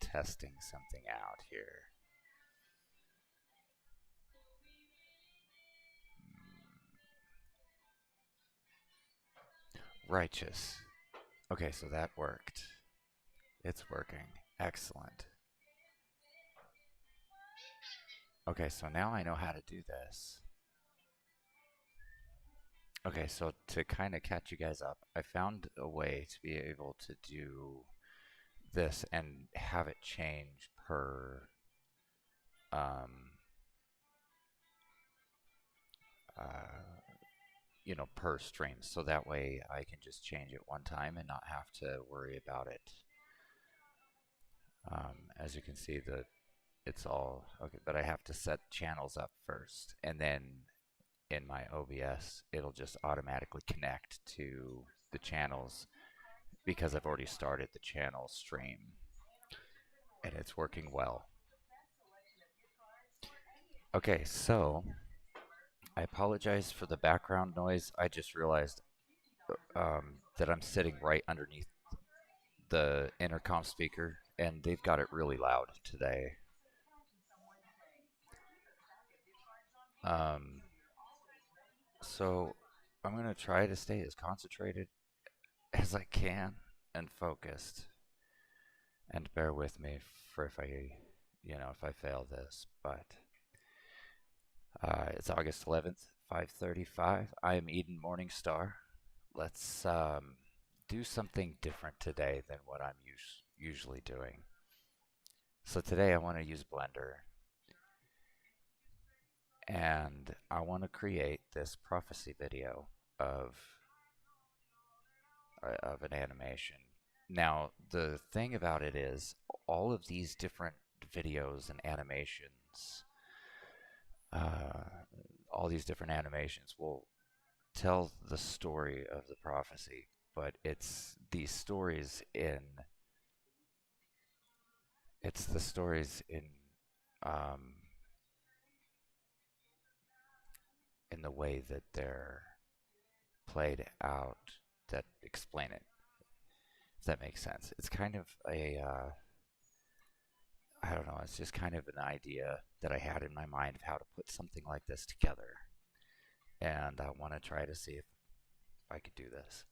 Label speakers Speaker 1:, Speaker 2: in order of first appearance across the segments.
Speaker 1: testing something out here. Righteous. Okay, so that worked. It's working. Excellent. Okay, so now I know how to do this. Okay, so to kind of catch you guys up, I found a way to be able to do this and have it change per um, uh, per stream. So that way I can just change it one time and not have to worry about it. As you can see, it's all okay, but I have to set channels up first, and then in my OBS, it'll just automatically connect to the channels because I've already started the channel stream, and it's working well. Okay, so I apologize for the background noise. I just realized that I'm sitting right underneath the intercom speaker, and they've got it really loud today. So I'm going to try to stay as concentrated as I can and focused. And bear with me for if I fail this. But it's August 11th, 5:35. I am Eden Morningstar. Let's do something different today than what I'm usually doing. So today I want to use Blender, and I want to create this prophecy video of an animation. Now, the thing about it is, all of these different videos and animations, uh, all these different animations will tell the story of the prophecy, but it's the stories um, in the way that they're played out that explain it. If that makes sense. It's kind of I don't know, it's just kind of an idea that I had in my mind of how to put something like this together. And I want to try to see if I could do this.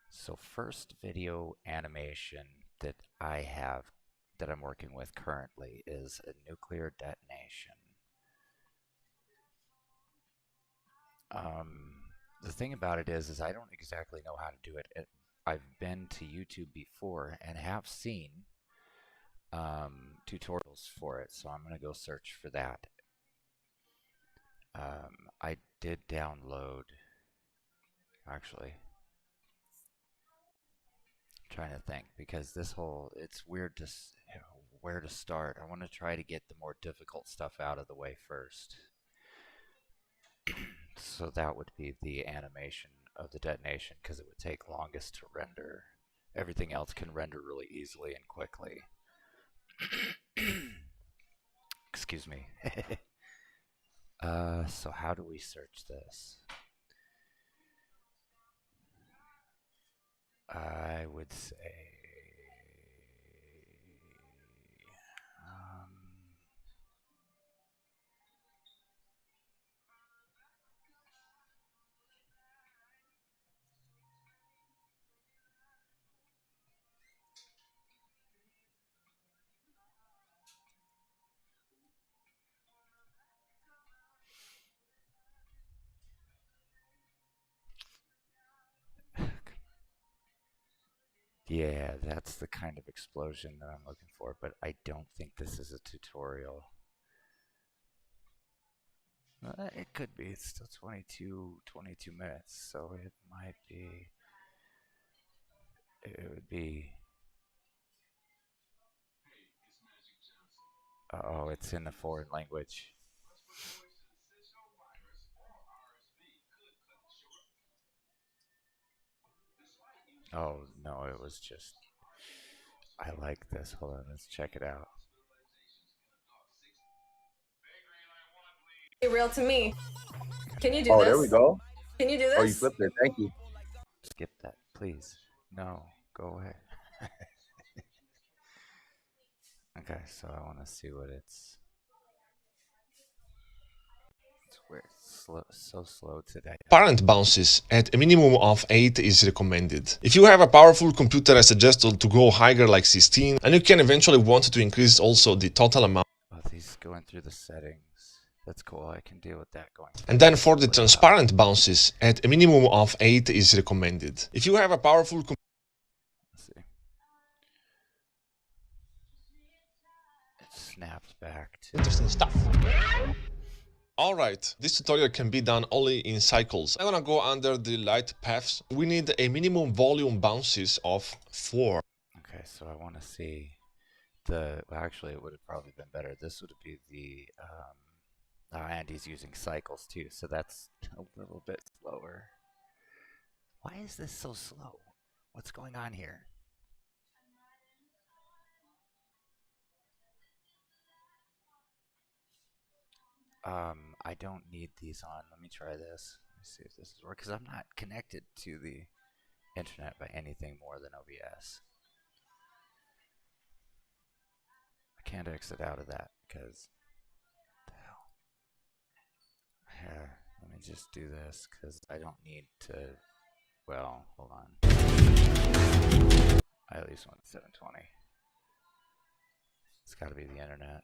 Speaker 1: So first video animation that I have that I'm working with currently is a nuclear detonation. The thing about it is I don't exactly know how to do it. I've been to YouTube before and have seen tutorials for it, so I'm going to go search for that. I did download, actually, I'm trying to think, because it's weird to where to start. I want to try to get the more difficult stuff out of the way first. So that would be the animation of the detonation, because it would take longest to render. Everything else can render really easily and quickly. Excuse me. So how do we search this? I would say yeah, that's the kind of explosion that I'm looking for, but I don't think this is a tutorial. It could be. It's still 22 minutes, so it might be. It would be. Oh, it's in a foreign language. Oh, no, it was just. I like this. Hold on, let's check it out.
Speaker 2: Real to me. Can you do
Speaker 3: Oh,
Speaker 2: this?
Speaker 3: there we go.
Speaker 2: Can you do this?
Speaker 3: Oh, you flipped it. Thank you.
Speaker 1: Skip that, please. No, go away. Okay, so I want to see what it's weird. So slow today.
Speaker 3: Parent bounces at a minimum of 8 is recommended. If you have a powerful computer, I suggest to go higher like 16, and you can eventually want to increase also the total amount.
Speaker 1: Oh, these going through the settings. That's cool. I can deal with that going.
Speaker 3: And then for the transparent bounces at a minimum of 8 is recommended. If you have a powerful computer,
Speaker 1: let's see. It snaps back to
Speaker 3: interesting stuff. Alright, this tutorial can be done only in cycles. I'm gonna go under the light paths. We need a minimum volume bounces of 4.
Speaker 1: Okay, so I want to see the, well, actually it would have probably been better. This would be the, and he's using cycles too, so that's a little bit slower. Why is this so slow? What's going on here? I don't need these on. Let me try this. Let me see if this is working, because I'm not connected to the internet by anything more than OBS. I can't exit out of that because what the hell. Here, let me just do this because I don't need to. Well, hold on. I at least want 720. It's got to be the internet.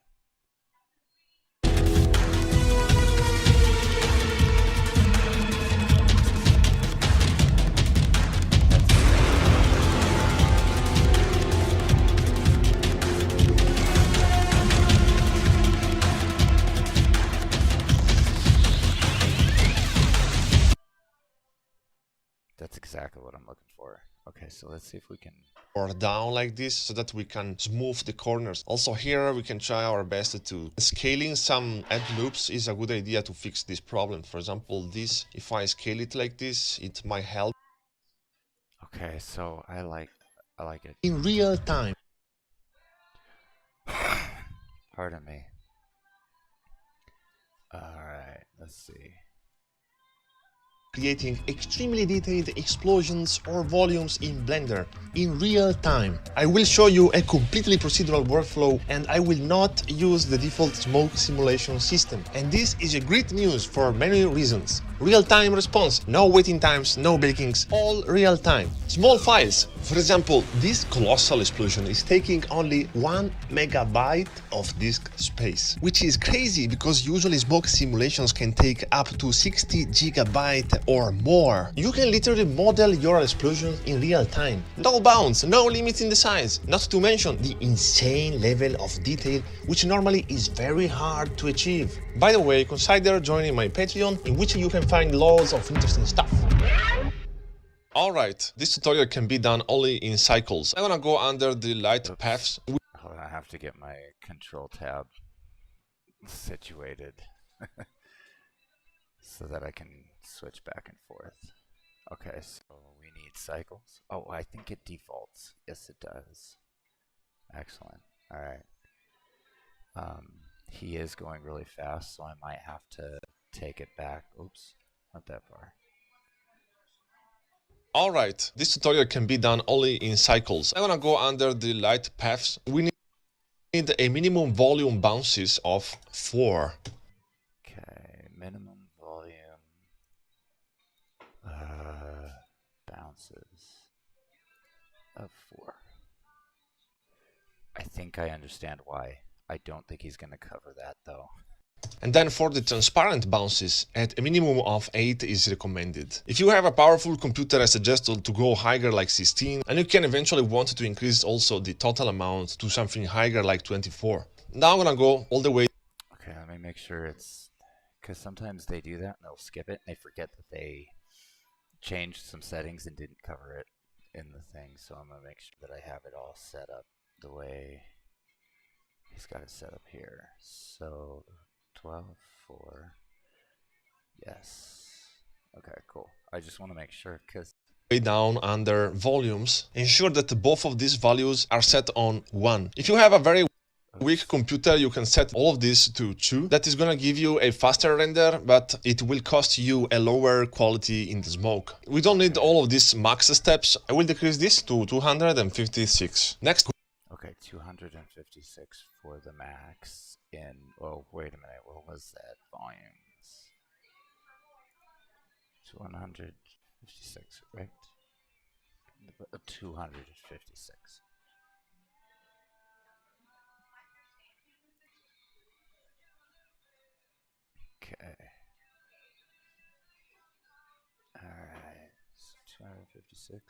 Speaker 1: That's exactly what I'm looking for. Okay, so let's see if we can.
Speaker 3: Or down like this so that we can smooth the corners. Also here we can try our best to scaling some add loops is a good idea to fix this problem. For example, this, if I scale it like this, it might help.
Speaker 1: Okay, so I like it.
Speaker 3: In real time.
Speaker 1: Pardon me. Alright, let's see.
Speaker 3: Creating extremely detailed explosions or volumes in Blender in real time. I will show you a completely procedural workflow, and I will not use the default smoke simulation system. And this is a great news for many reasons. Real-time response, no waiting times, no bakings, all real time. Small files. For example, this colossal explosion is taking only 1 megabyte of disk space, which is crazy because usually smoke simulations can take up to 60 gigabyte or more. You can literally model your explosion in real time. No bounds, no limits in the size, not to mention the insane level of detail which normally is very hard to achieve. By the way, consider joining my Patreon, in which you can find loads of interesting stuff. Alright, this tutorial can be done only in cycles. I'm gonna go under the light paths.
Speaker 1: Hold on, I have to get my control tab situated so that I can switch back and forth. Okay, so we need cycles. Oh, I think it defaults. Yes, it does. Excellent. Alright. He is going really fast, so I might have to take it back. Oops, not that far.
Speaker 3: Alright, this tutorial can be done only in cycles. I'm gonna go under the light paths. We need a minimum volume bounces of 4.
Speaker 1: Okay, minimum volume bounces of 4. I think I understand why. I don't think he's gonna cover that though.
Speaker 3: And then for the transparent bounces, at a minimum of 8 is recommended. If you have a powerful computer, I suggest to go higher like 16, and you can eventually want to increase also the total amount to something higher like 24. Now I'm gonna go all the way.
Speaker 1: Okay, let me make sure it's, because sometimes they do that and they'll skip it and they forget that they changed some settings and didn't cover it in the thing. So I'm gonna make sure that I have it all set up the way he's got it set up here. So 12, 4, yes. Okay, cool. I just want to make sure because
Speaker 3: way down under volumes, ensure that both of these values are set on 1. If you have a very weak computer, you can set all of this to 2. That is gonna give you a faster render, but it will cost you a lower quality in the smoke. We don't need all of these max steps. I will decrease this to 256. Next.
Speaker 1: Okay, 256 for the max in, oh, wait a minute, what was that? Volumes. 156, right? 256. Okay. Alright, so 256.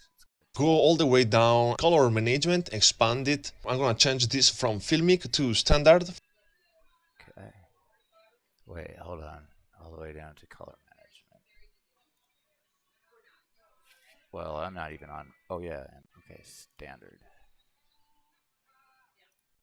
Speaker 3: Go all the way down, color management, expand it. I'm gonna change this from filmic to standard.
Speaker 1: Okay. Wait, hold on. All the way down to color management. Well, I'm not even on. Oh, yeah. Okay, standard.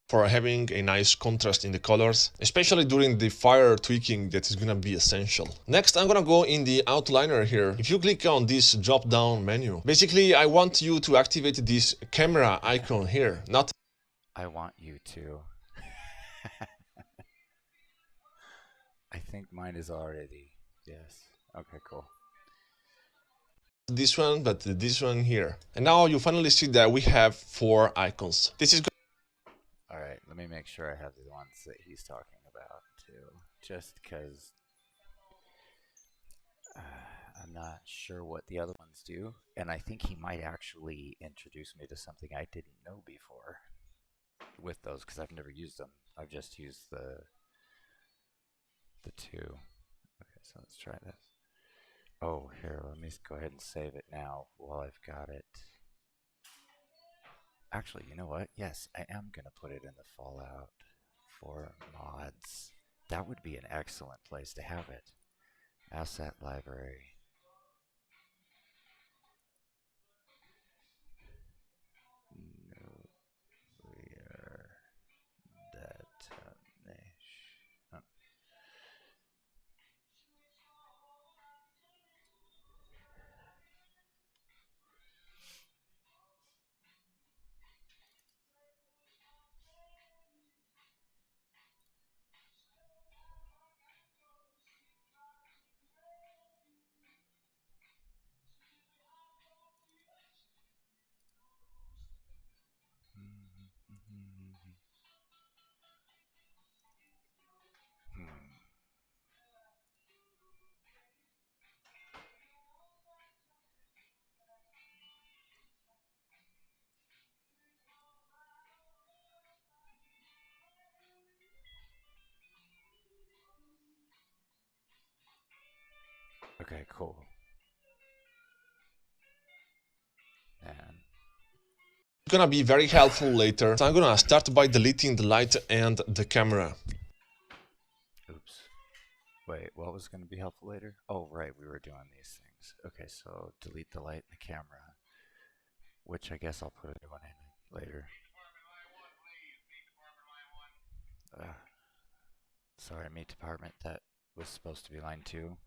Speaker 3: For having a nice contrast in the colors, especially during the fire tweaking that is gonna be essential. Next, I'm gonna go in the outliner here. If you click on this drop down menu, basically I want you to activate this camera icon here, not
Speaker 1: I want you to. I think mine is already. Yes. Okay, cool.
Speaker 3: this one, but this one here. And now you finally see that we have 4 icons. This is
Speaker 1: Alright, let me make sure I have the ones that he's talking about too. Just because I'm not sure what the other ones do. And I think he might actually introduce me to something I didn't know before with those, because I've never used them. I've just used the 2. Okay, so let's try this. Oh, here, let me go ahead and save it now while I've got it. Actually, you know what? Yes, I am going to put it in the Fallout 4 mods. That would be an excellent place to have it. Asset library. Nuclear detonation. Okay, cool. And
Speaker 3: gonna be very helpful later. So I'm gonna start by deleting the light and the camera.
Speaker 1: oops. Wait, what was going to be helpful later? Oh, right, we were doing these things. Okay, so delete the light and the camera, which I guess I'll put a new one in later. Sorry, meat department. That was supposed to be line 2.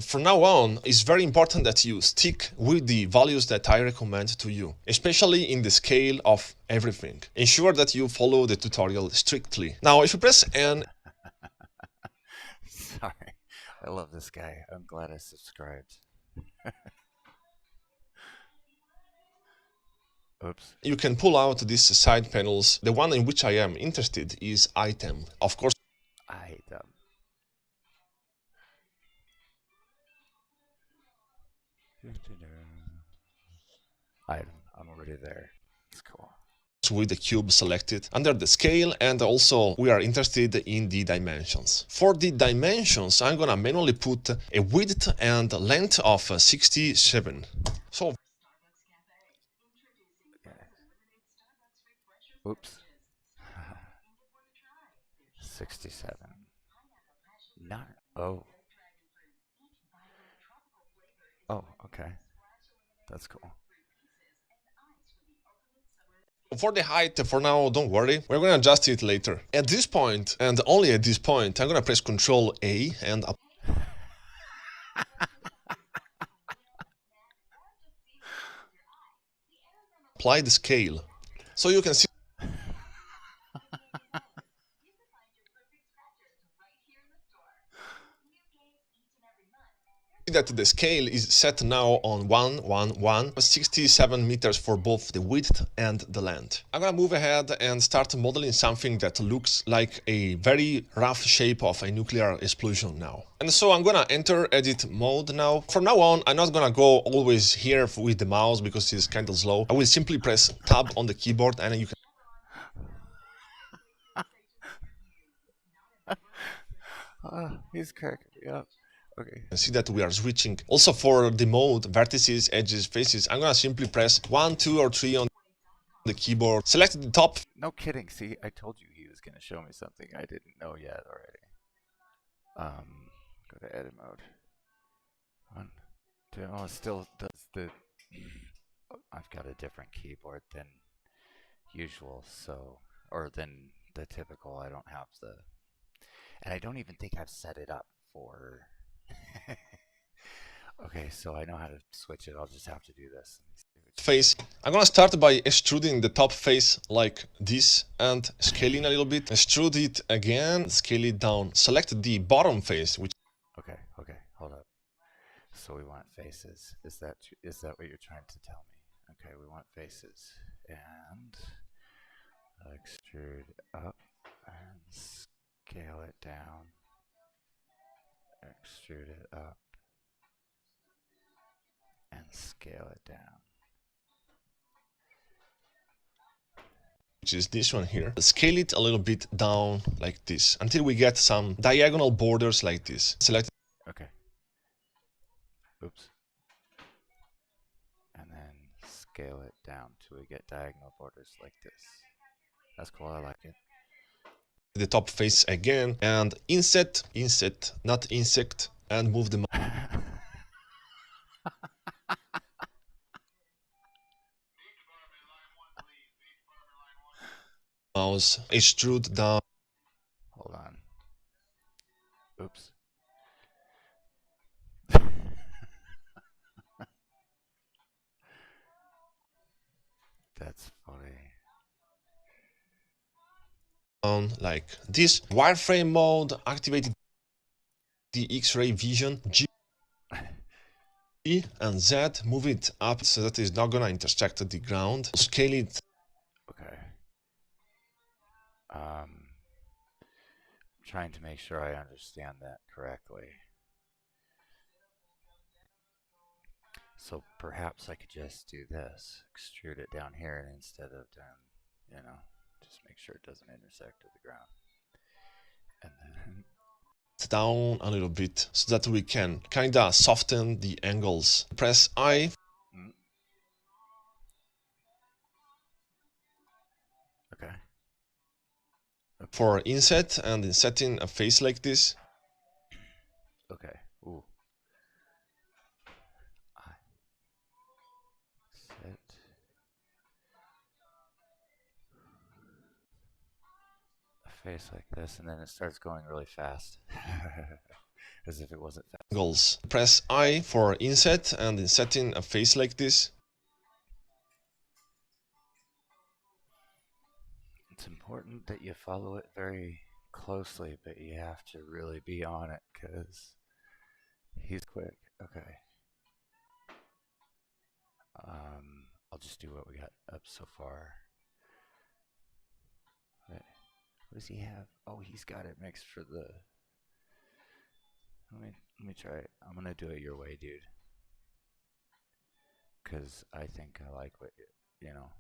Speaker 3: From now on, it's very important that you stick with the values that I recommend to you, especially in the scale of everything. Ensure that you follow the tutorial strictly. Now, if you press N,
Speaker 1: Sorry, I love this guy. I'm glad I subscribed. Oops.
Speaker 3: you can pull out these side panels. The one in which I am interested is item. Of course,
Speaker 1: Item. Item. I'm already there. It's cool.
Speaker 3: with the cube selected under the scale, and also we are interested in the dimensions. For the dimensions, I'm gonna manually put a width and length of 67. So
Speaker 1: Oops. 67. Not. Oh. Oh, okay. That's cool.
Speaker 3: for the height, for now, don't worry, we're gonna adjust it later. At this point, and only at this point, I'm gonna press Ctrl A and apply the scale. So you can see that the scale is set now on 1, 1, 1, 67 meters for both the width and the length. I'm gonna move ahead and start modeling something that looks like a very rough shape of a nuclear explosion now. And so I'm gonna enter edit mode now. From now on, I'm not gonna go always here with the mouse because it's kind of slow. I will simply press tab on the keyboard and you can
Speaker 1: He's cracking me up. Okay.
Speaker 3: see that we are switching. Also for the mode, vertices, edges, faces, I'm gonna simply press 1, 2, or 3 on the keyboard. Select the top.
Speaker 1: No kidding. See, I told you he was going to show me something I didn't know yet already. Go to edit mode. 1, 2. Oh, it still does the. I've got a different keyboard than usual, so or than the typical. I don't have the, and I don't even think I've set it up for. Okay, so I know how to switch it. I'll just have to do this.
Speaker 3: Face. I'm gonna start by extruding the top face like this and scaling a little bit. Extrude it again, scale it down. Select the bottom face, which
Speaker 1: Okay, hold up. So we want faces. Is that what you're trying to tell me? Okay, we want faces. And extrude up and scale it down. Extrude it up and scale it down.
Speaker 3: is this one here. Scale it a little bit down like this until we get some diagonal borders like this. Select.
Speaker 1: Okay. Oops. And then scale it down till we get diagonal borders like this. That's cool, I like it.
Speaker 3: The top face again and inset, not insect, and move the mouse, extrude down.
Speaker 1: Hold on. Oops. That's funny.
Speaker 3: Like this. Wireframe mode, activated the X-ray vision, G and Z, move it up so that it's not gonna intersect the ground. Scale it.
Speaker 1: Okay. Trying to make sure I understand that correctly. So perhaps I could just do this, extrude it down here, and instead of down, just make sure it doesn't intersect with the ground. And then
Speaker 3: Down a little bit so that we can kinda soften the angles. Press I.
Speaker 1: Okay.
Speaker 3: For inset and insetting a face like this.
Speaker 1: Okay. Ooh. I set a face like this, and then it starts going really fast, as if it wasn't fast.
Speaker 3: Angles. Press I for inset and insetting a face like this.
Speaker 1: It's important that you follow it very closely, but you have to really be on it because he's quick. Okay. I'll just do what we got up so far. Wait, what does he have? Oh, he's got it mixed for the. Let me try it. I'm gonna do it your way, dude. Cause I think I like what you know.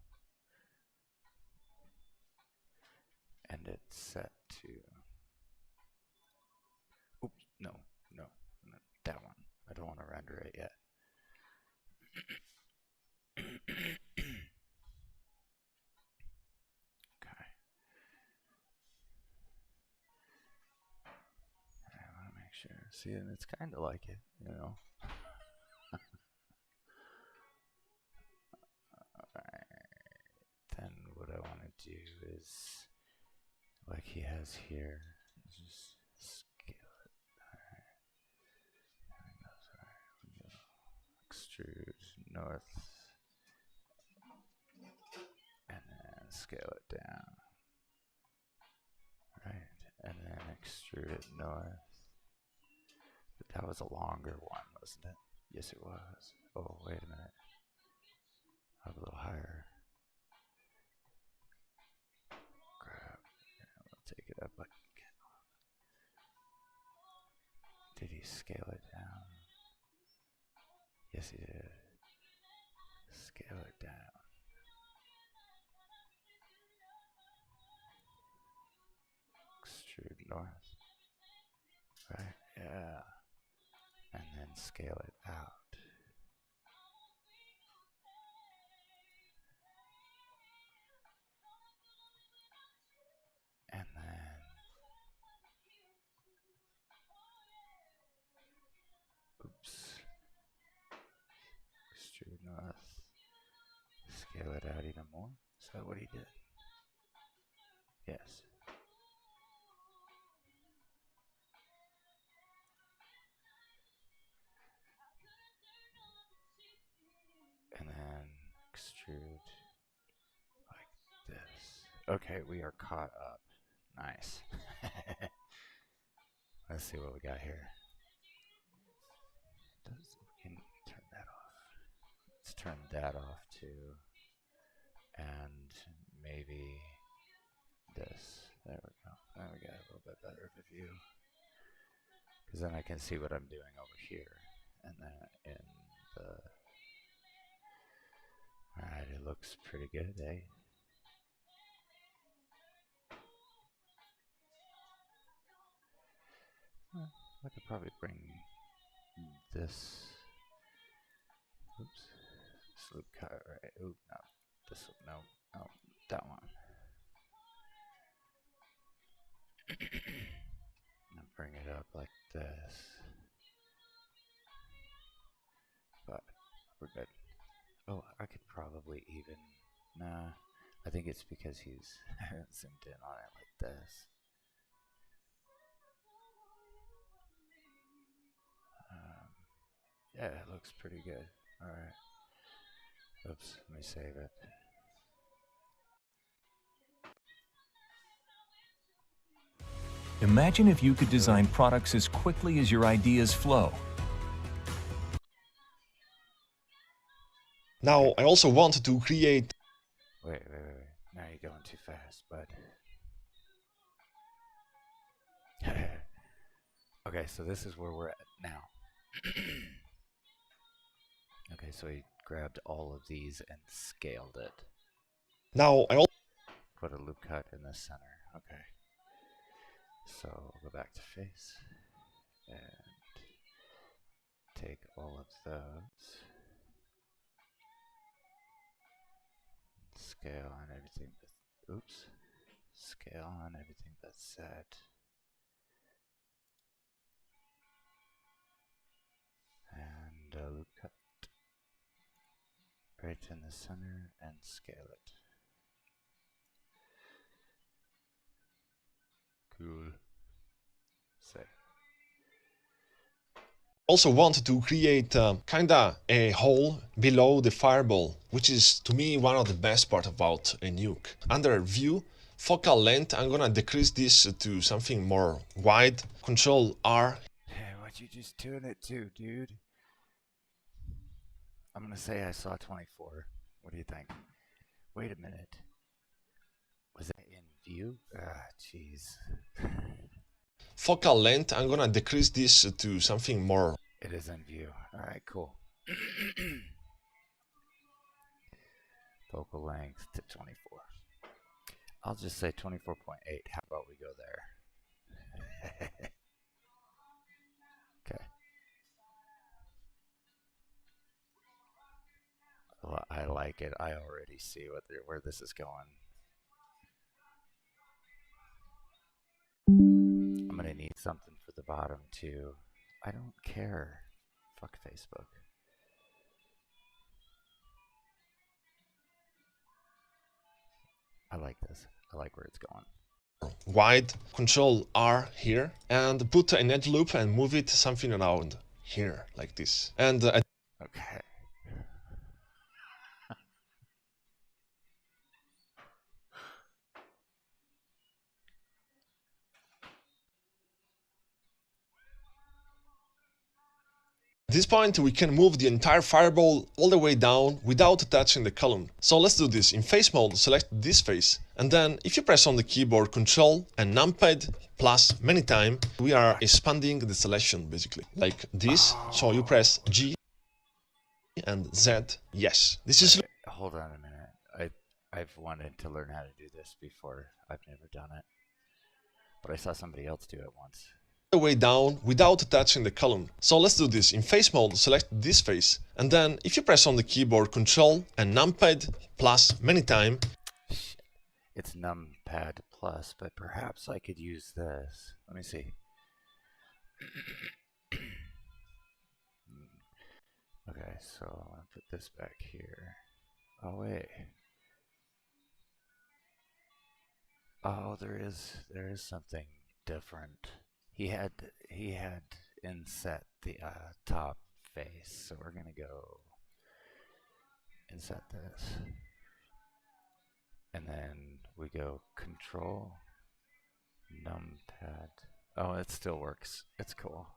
Speaker 1: And it's set to. Oops, no, that one. I don't want to render it yet. Okay. I want to make sure. See, and it's kind of like it, Alright. Then what I want to do is, like he has here, just scale it. Alright. There it goes. Alright, we go. Extrude north. And then scale it down. Right. And then extrude it north. But that was a longer one, wasn't it? Yes, it was. Oh, wait a minute. Up a little higher. Grab. Yeah, we'll take it up again. Did he scale it down? Yes, he did. Scale it down. Extrude north. Right? Yeah. And then scale it out. And then oops. Extrude north. Scale it out even more. Is that what he did? Yes. And then extrude like this. Okay, we are caught up. Nice. Let's see what we got here. We can turn that off. Let's turn that off too. And maybe this. There we go. Now we got a little bit better of a view. Because then I can see what I'm doing over here. And then in the... Alright, it looks pretty good, eh? I could probably bring this... Oops. This loop cut, right? Oop, no. This one, no. No, that one. And bring it up like this. But we're good. Oh, I could probably even... Nah, I think it's because he's zoomed in on it like this. Yeah, it looks pretty good. Alright. Oops, let me save it.
Speaker 4: Imagine if you could design products as quickly as your ideas flow.
Speaker 3: Now, I also wanted to create...
Speaker 1: Wait. Now you're going too fast, bud. Okay, so this is where we're at now. Okay, so he grabbed all of these and scaled it.
Speaker 3: Now, I also...
Speaker 1: Put a loop cut in the center. Okay. So we'll go back to face and take all of those. Scale on everything but, oops. Scale on everything but set. And a loop cut right in the center and scale it. Cool. Say.
Speaker 3: also wanted to create kinda a hole below the fireball, which is to me one of the best part about a nuke. Under view, focal length, I'm gonna decrease this to something more wide. Control R.
Speaker 1: Hey, what you just tune it to, dude? I'm gonna say I saw 24. What do you think? Wait a minute. Was that in view? Ah, jeez.
Speaker 3: Focal length, I'm gonna decrease this to something more.
Speaker 1: It is in view. Alright, cool. Focal length to 24. I'll just say 24.8. How about we go there? Okay. Well, I like it. I already see where this is going. I'm gonna need something for the bottom too. I don't care. Fuck Facebook. I like this. I like where it's going.
Speaker 3: Wide, Control R here, and put an edge loop and move it something around here, like this. And
Speaker 1: Okay.
Speaker 3: this point, we can move the entire fireball all the way down without touching the column. So let's do this. In face mode, select this face, and then if you press on the keyboard Ctrl and numpad plus many times, we are expanding the selection basically, like this. So you press G and Z, yes. This is...
Speaker 1: Hold on a minute. I've wanted to learn how to do this before. I've never done it. But I saw somebody else do it once.
Speaker 3: The way down without touching the column. So let's do this. In face mode, select this face, and then if you press on the keyboard Ctrl and numpad plus many times.
Speaker 1: Shit. It's numpad plus, but perhaps I could use this. Let me see. Okay, so I'm gonna put this back here. Oh wait. Oh, there is something different. He had inset the top face, so we're gonna go inset this, and then we go Control numpad. Oh, it still works. It's cool.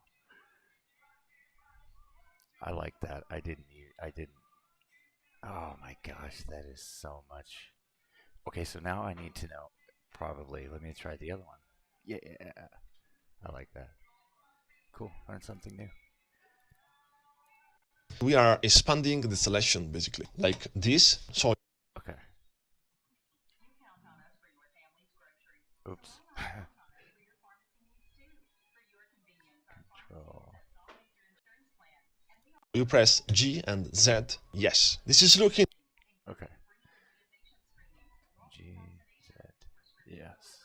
Speaker 1: I like that. I didn't. Oh my gosh, that is so much. Okay, so now I need to know. Probably. Let me try the other one. Yeah, I like that. Cool. Learn something new.
Speaker 3: We are expanding the selection basically, like this. So
Speaker 1: okay. Oops. Control.
Speaker 3: you press G and Z, yes. This is looking...
Speaker 1: Okay. G, Z, yes.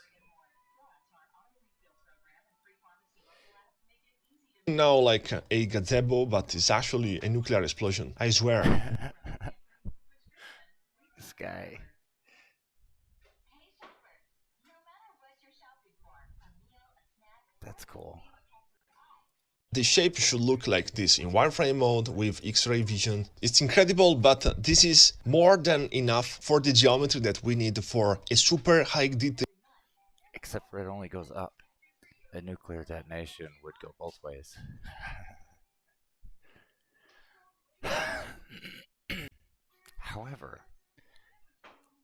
Speaker 3: now like a gazebo, but it's actually a nuclear explosion, I swear.
Speaker 1: This guy. That's cool.
Speaker 3: The shape should look like this in wireframe mode with X-ray vision. It's incredible, but this is more than enough for the geometry that we need for a super high detail.
Speaker 1: Except for it only goes up. A nuclear detonation would go both ways. However,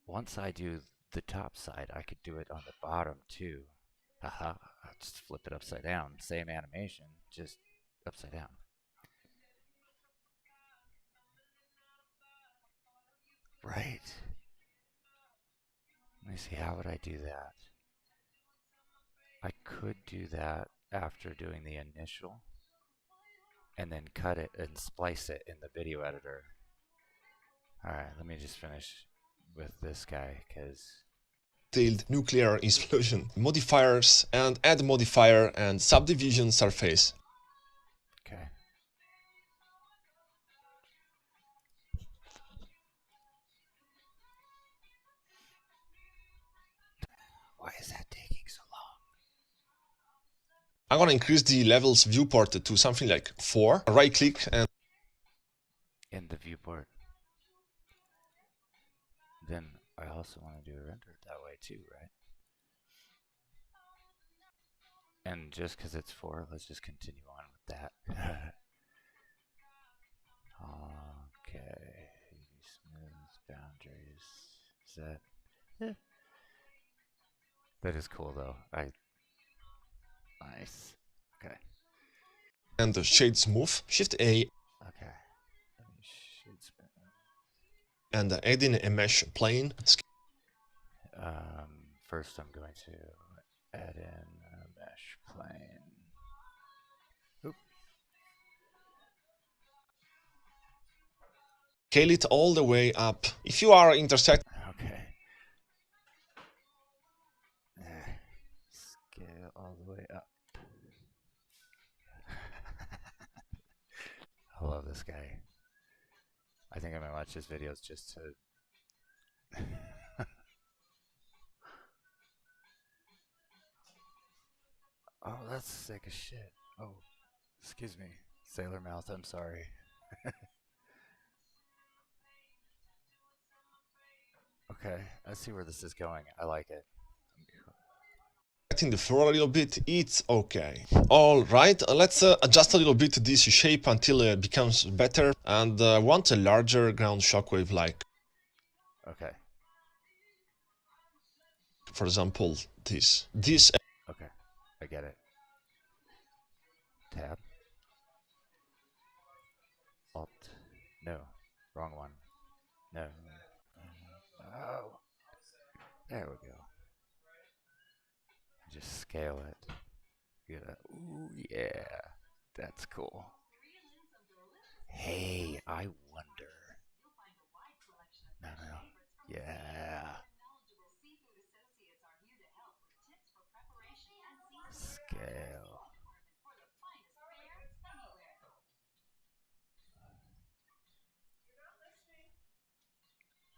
Speaker 1: once I do the top side, I could do it on the bottom too. Haha, I'll just flip it upside down. Same animation, just upside down. Right. Let me see, how would I do that? I could do that after doing the initial and then cut it and splice it in the video editor. Alright, let me just finish with this guy because
Speaker 3: Detailed nuclear explosion, modifiers, and add modifier and subdivision surface.
Speaker 1: okay. Why is that taking so long?
Speaker 3: I'm gonna increase the levels viewport to something like 4. Right click and
Speaker 1: In the viewport. Then I also want to do a render that way too, right? And just because it's 4, let's just continue on with that. Okay. Smooth boundaries. Is that? Yeah. That is cool though. Nice. Okay.
Speaker 3: and the shade smooth, Shift A,
Speaker 1: Okay. Shade spin.
Speaker 3: and add in a mesh plane.
Speaker 1: First I'm going to add in a mesh plane. Oop.
Speaker 3: Scale it all the way up. If you are intersecting
Speaker 1: Okay. Scale all the way up. I love this guy. I think I might watch his videos just to Oh, that's sick as shit. Oh, excuse me, Sailor Mouth, I'm sorry. Okay, I see where this is going. I like it.
Speaker 3: wetting the floor a little bit, it's okay. Alright, let's adjust a little bit this shape until it becomes better, and want a larger ground shockwave, like,
Speaker 1: Okay.
Speaker 3: for example, this.
Speaker 1: Okay. I get it. Tab. Alt. No. Wrong one. No. Oh. There we go. Just scale it. Get it. Ooh, yeah. That's cool. Hey, I wonder. No, no. Yeah. Scale.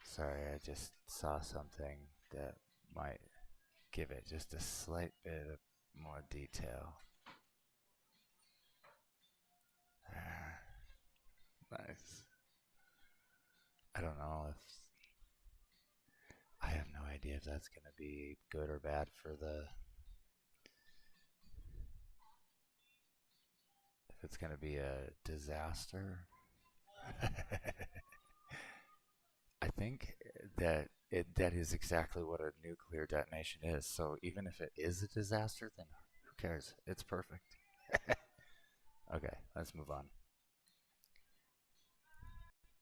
Speaker 1: Sorry, I just saw something that might give it just a slight bit of more detail. Nice. I don't know if I have no idea if that's going to be good or bad for the if it's going to be a disaster. I think that is exactly what a nuclear detonation is. So even if it is a disaster, then who cares? It's perfect. Okay, let's move on.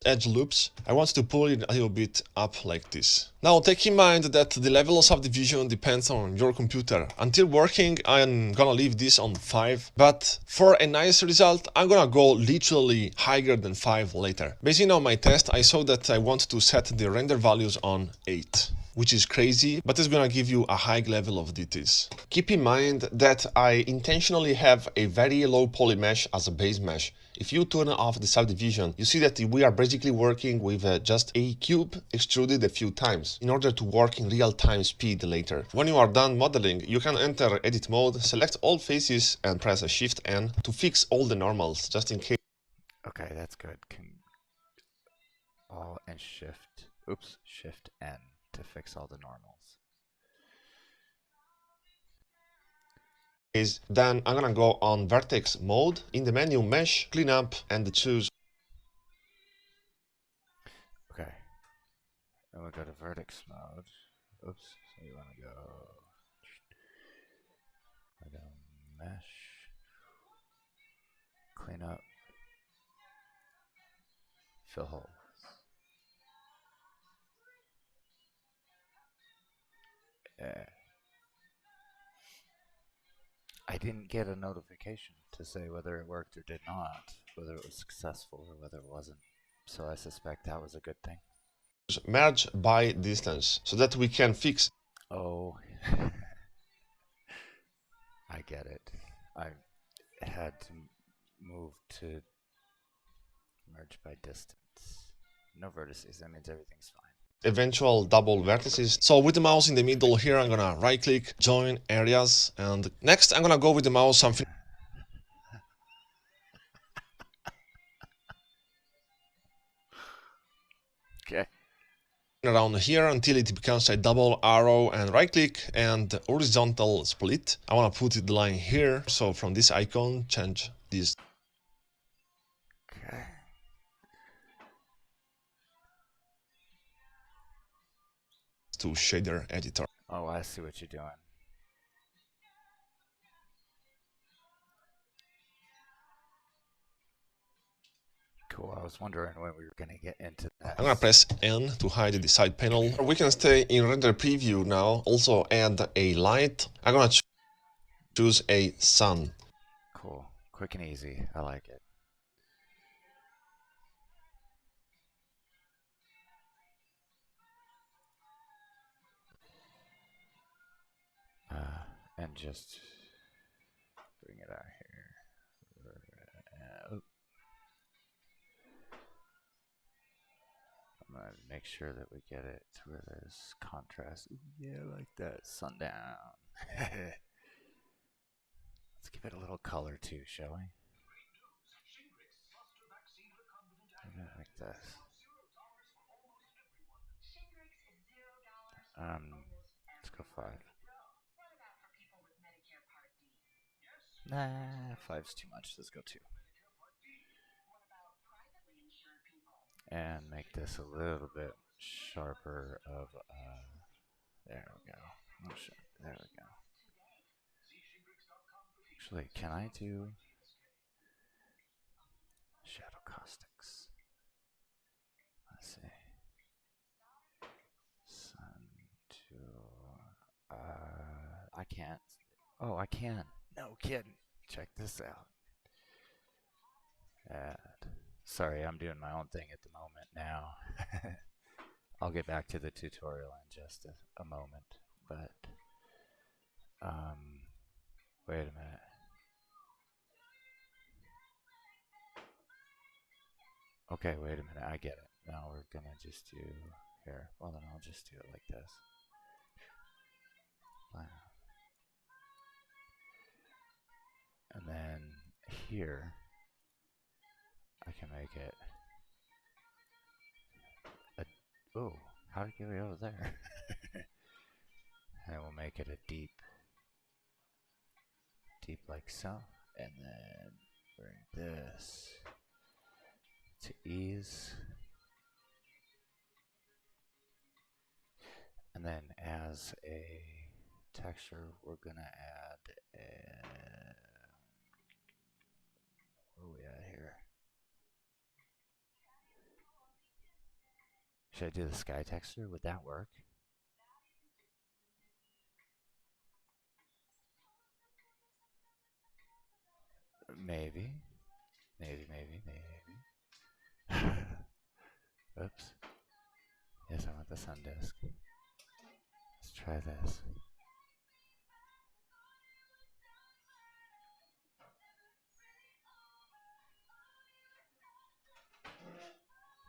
Speaker 3: Edge loops, I want to pull it a little bit up like this. Now take in mind that the level of subdivision depends on your computer. Until working, I'm gonna leave this on 5, but for a nice result, I'm gonna go literally higher than 5 later. Based on my test, I saw that I want to set the render values on 8. Which is crazy, but it's gonna give you a high level of details. Keep in mind that I intentionally have a very low poly mesh as a base mesh. If you turn off the subdivision, you see that we are basically working with just a cube extruded a few times in order to work in real-time speed later. When you are done modeling, you can enter edit mode, select all faces and press Shift N to fix all the normals, just in case.
Speaker 1: Okay, that's good. Alt and Shift. Oops, Shift N to fix all the normals.
Speaker 3: Then I'm gonna go on vertex mode, in the menu mesh, clean up and choose.
Speaker 1: Okay, and we go to vertex mode. Oops, so you want to go mesh, clean up, fill holes. Yeah. I didn't get a notification to say whether it worked or did not, whether it was successful or whether it wasn't. So I suspect that was a good thing.
Speaker 3: Merge by distance so that we can fix.
Speaker 1: Oh, I get it. I had to move to merge by distance. No vertices, that means everything's fine.
Speaker 3: Eventual double vertices. So with the mouse in the middle here, I'm gonna right click, join areas, and next I'm gonna go with the mouse something.
Speaker 1: Okay.
Speaker 3: Around here until it becomes a double arrow, and right click and horizontal split. I want to put the line here, so from this icon change this.
Speaker 1: Okay.
Speaker 3: To shader editor.
Speaker 1: Oh, I see what you're doing. Cool, I was wondering when we were going to get into that.
Speaker 3: I'm gonna press N to hide the side panel. We can stay in render preview now, also add a light. I'm gonna choose a sun.
Speaker 1: Cool, quick and easy, I like it. And just bring it out here. I'm gonna make sure that we get it to where there's contrast. Ooh, yeah, I like that. Sundown. Let's give it a little color too, shall we? Like this. Let's go 5. Nah, 5's too much. Let's go 2. And make this a little bit sharper of, there we go. Oh, shit. There we go. Actually, can I do shadow caustics? Let's see. Sun to, I can't. Oh, I can. No kidding. Check this out. Add. Sorry, I'm doing my own thing at the moment now. I'll get back to the tutorial in just a moment, but wait a minute. Okay, wait a minute. I get it. Now we're gonna just do here. Well, then I'll just do it like this. Wow. And then here, I can make it a. Oh, how did it get way over there? And we'll make it a deep like so, and then bring this to ease, and then as a texture we're gonna add a, where are we at here? Should I do the sky texture? Would that work? Maybe. Oops. Yes, I want the sun disk. Let's try this.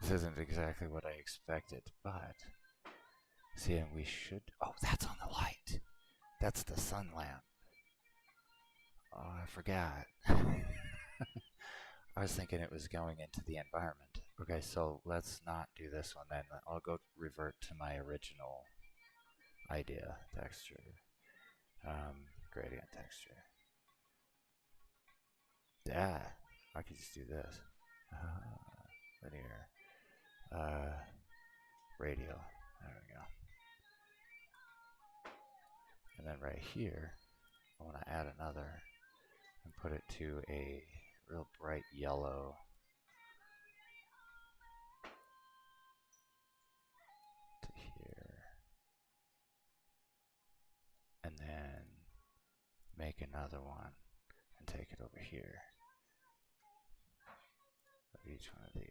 Speaker 1: This isn't exactly what I expected, but see, and we should. Oh, that's on the light. That's the sun lamp. Oh, I forgot. I was thinking it was going into the environment. Okay, so let's not do this one then. I'll go revert to my original idea. Texture. Gradient texture. Yeah, I could just do this. Linear. Radial. There we go. And then right here, I want to add another and put it to a real bright yellow. To here. And then make another one and take it over here. Of each one of these.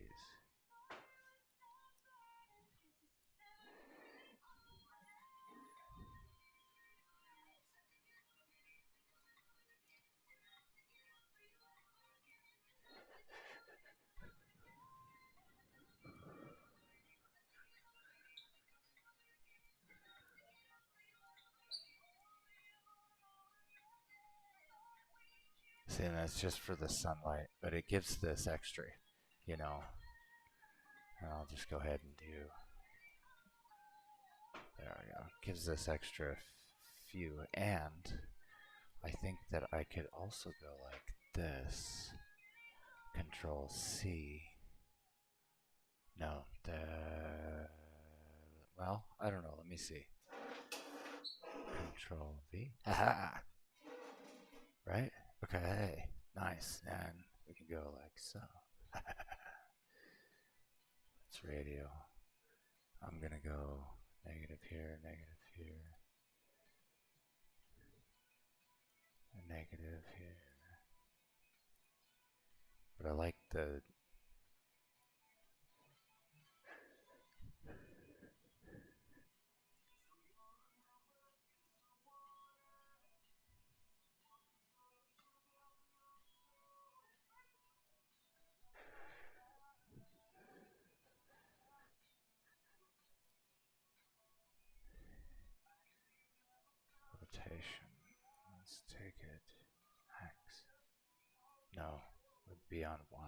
Speaker 1: See, and that's just for the sunlight, but it gives this extra, you know. And I'll just go ahead and do. There we go. Gives this extra few, and I think that I could also go like this. Control C. No, well, I don't know. Let me see. Control V. Haha. Right? Okay. Nice. And we can go like so. It's radio. I'm gonna go negative here, and negative here. But I like the rotation. Let's take it X. No, would be on Y.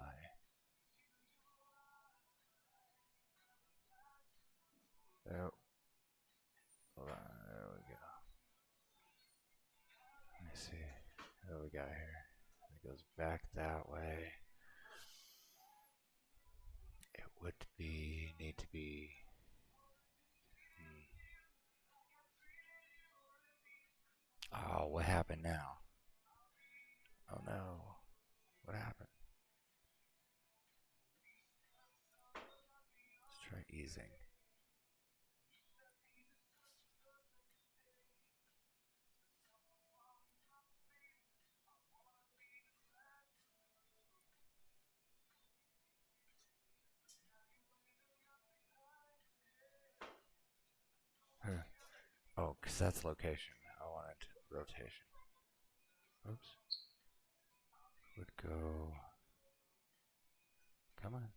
Speaker 1: There. Hold on, there we go. Let me see what we got here. it goes back that way. It would need to be. Oh, what happened now? Oh no, what happened? Let's try easing. Oh, because that's location. I wanted rotation. Oops. Would go. Come on.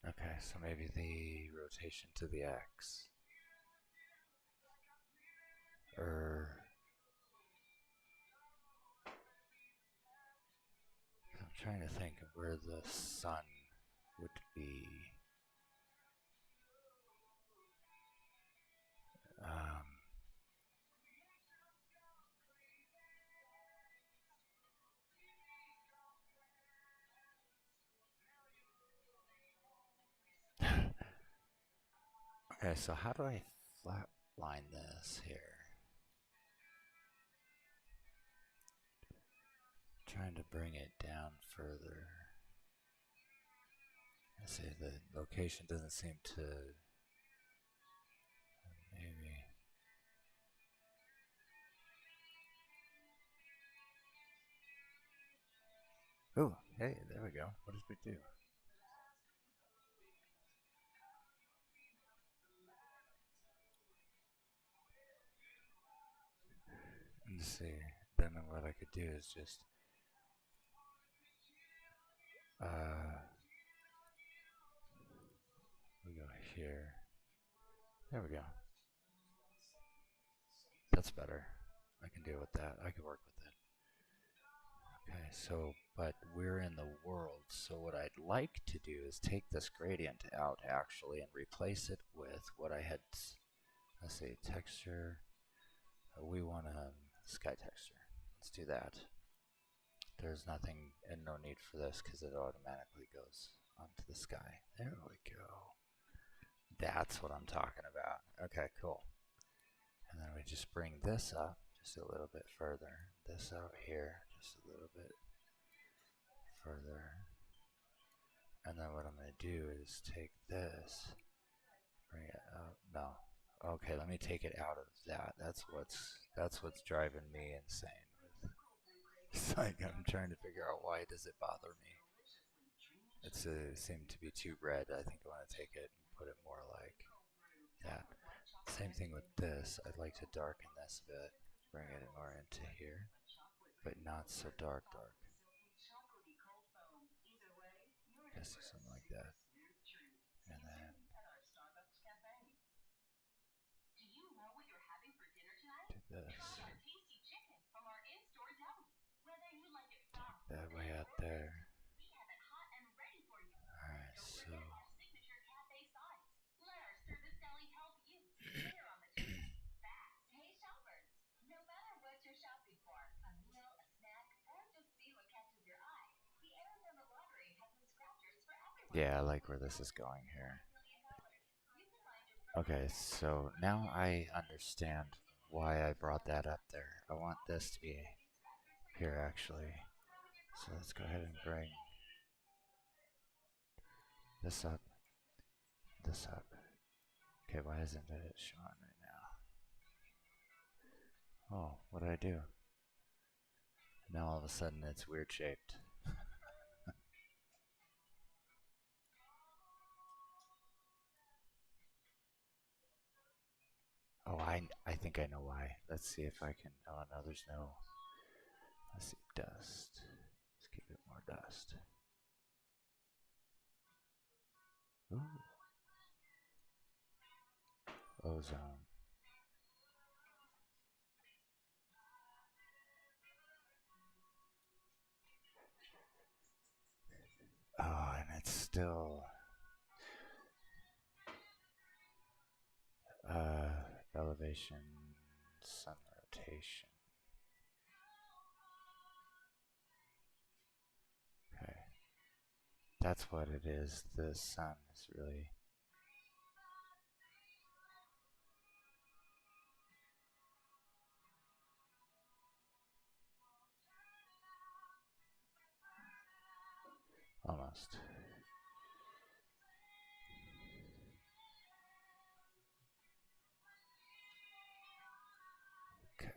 Speaker 1: Okay, so maybe the rotation to the X. Or I'm trying to think of where the sun would be. Okay, so how do I flatline this here? Trying to bring it down further. I see the location doesn't seem to. Maybe. Oh, hey, there we go. What did we do? Let's see. Then what I could do is just we go here. There we go. That's better. I can deal with that. I can work with it. Okay, so, but we're in the world, so what I'd like to do is take this gradient out actually and replace it with what I had, let's see, texture. We want a sky texture. Let's do that. There's nothing and no need for this because it automatically goes onto the sky. There we go. That's what I'm talking about. Okay, cool. And then we just bring this up just a little bit further. This out here just a little bit further. And then what I'm going to do is take this, bring it up. No. Okay, let me take it out of that. That's what's driving me insane. It's like I'm trying to figure out why does it bother me. It seemed to be too red. I think I want to take it and put it more like that. Same thing with this. I'd like to darken this a bit, bring it more into here, but not so dark. I guess something like that. And then do this. Take that way out there. Alright, so yeah, I like where this is going here. Okay, so now I understand why I brought that up there. I want this to be here actually. So let's go ahead and bring this up, this up. Okay, why isn't it showing right now? Oh, what did I do? Now all of a sudden it's weird shaped. Oh, I think I know why. Let's see if I can. Oh no, there's no. Let's see, dust. Let's give it more dust. Ooh. Ozone. Oh, and it's still. Elevation, sun rotation. Okay. That's what it is. The sun is really... Almost. Okay.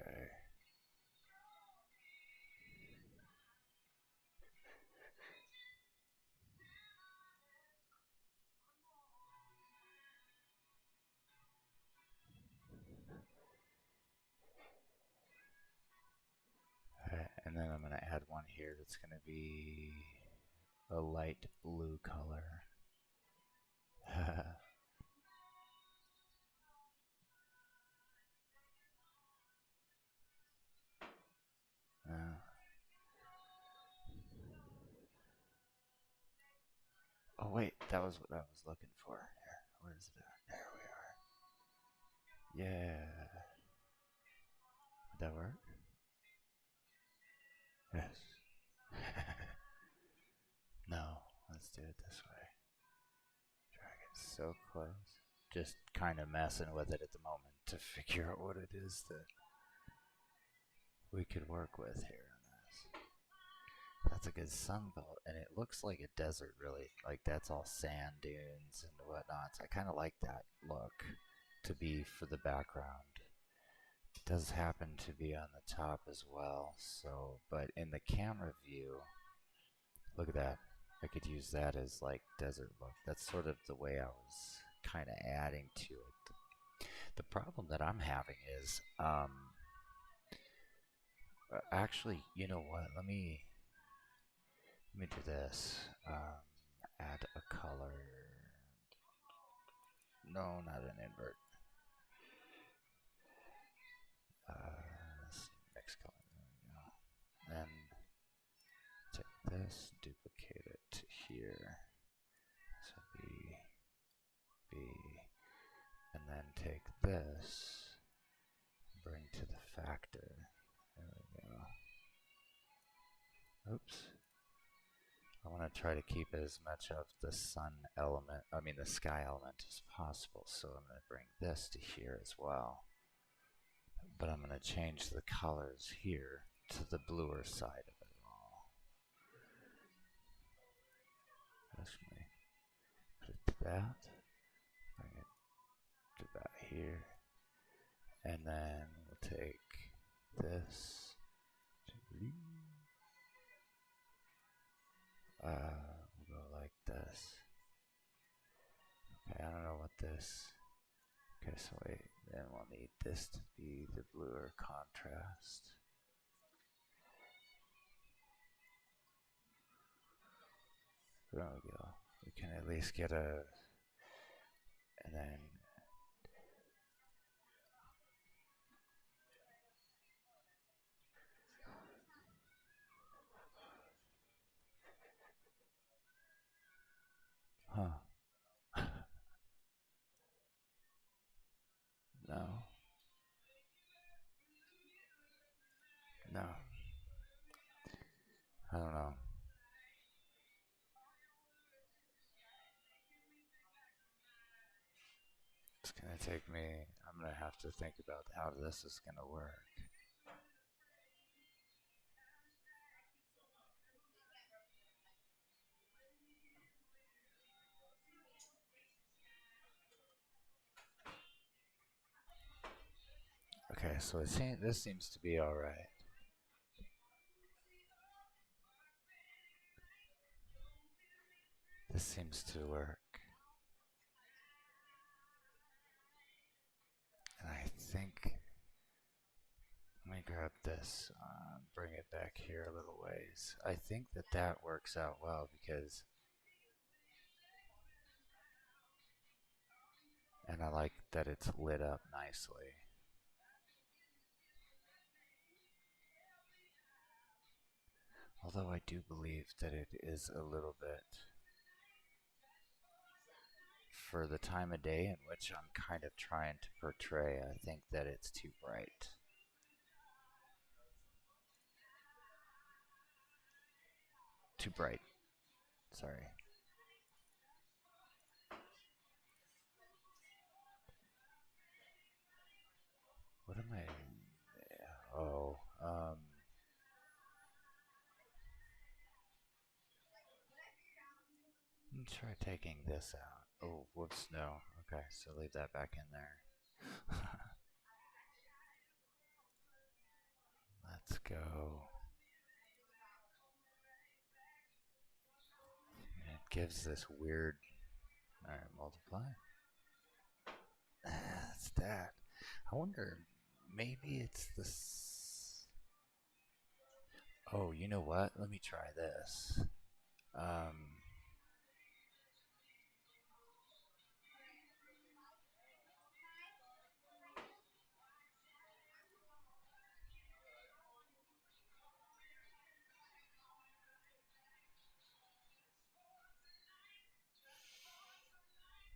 Speaker 1: Alright, and then I'm going to add one here that's going to be a light blue color. uh, oh wait, that was what I was looking for. Here, where is it at? There we are. Yeah. Would that work? Yes. No, let's do it this way. Drag it so close. Just kind of messing with it at the moment to figure out what it is that we could work with here on this. That's a good sunbelt, and it looks like a desert, really. Like that's all sand dunes and whatnot. So I kind of like that look to be for the background. It does happen to be on the top as well. So, but in the camera view, look at that. I could use that as like desert look. That's sort of the way I was kind of adding to it. The problem that I'm having is, actually, you know what? Let me do this. Add a color. No, not an invert. Let's see, mix color. There we go. Then take this, duplicate it to here. This would be B. And then take this, bring to the factor. There we go. Oops. I want to try to keep as much of the sun element, the sky element as possible. So I'm going to bring this to here as well. But I'm going to change the colors here to the bluer side of it all. Actually, put it to that. Bring it to that here. And then we'll take this to blue. We'll go like this. Okay, I don't know what this. Okay, so wait, then we'll need this to be the bluer contrast. There we go. We can at least get a, and then, huh. No. No. I don't know. It's gonna take me, I'm gonna have to think about how this is gonna work. Okay, so this seems to be alright. This seems to work. And I think, let me grab this, bring it back here a little ways. I think that that works out well because, and I like that it's lit up nicely. Although I do believe that it is a little bit for the time of day in which I'm kind of trying to portray, I think that it's too bright. Too bright. Sorry. What am I? Oh, let me try taking this out. Oh, whoops, no. Okay, so leave that back in there. Let's go. It gives this weird. Alright, multiply. That's that. I wonder, maybe it's this. Oh, you know what? Let me try this.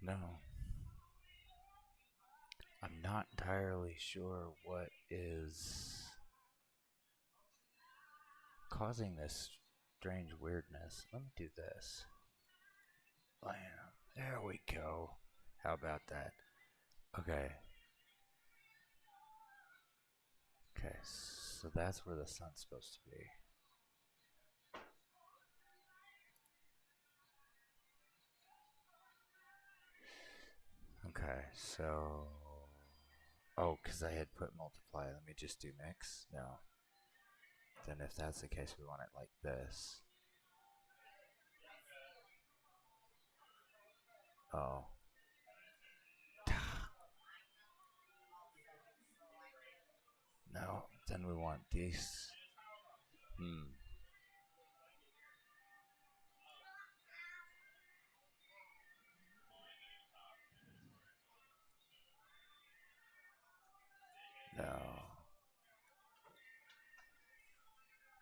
Speaker 1: No. I'm not entirely sure what is causing this strange weirdness. Let me do this. Bam. There we go. How about that? Okay. Okay, so that's where the sun's supposed to be. Okay, so... Oh, because I had put multiply. Let me just do mix. No. Then if that's the case, we want it like this. Oh. No, then we want this. No.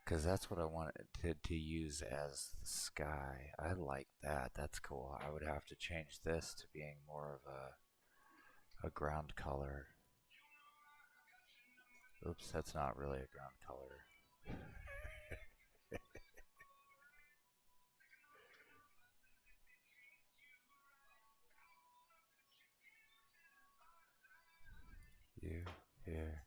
Speaker 1: Because that's what I wanted to use as the sky. I like that. That's cool. I would have to change this to being more of a ground color. Oops, that's not really a ground color. You, here.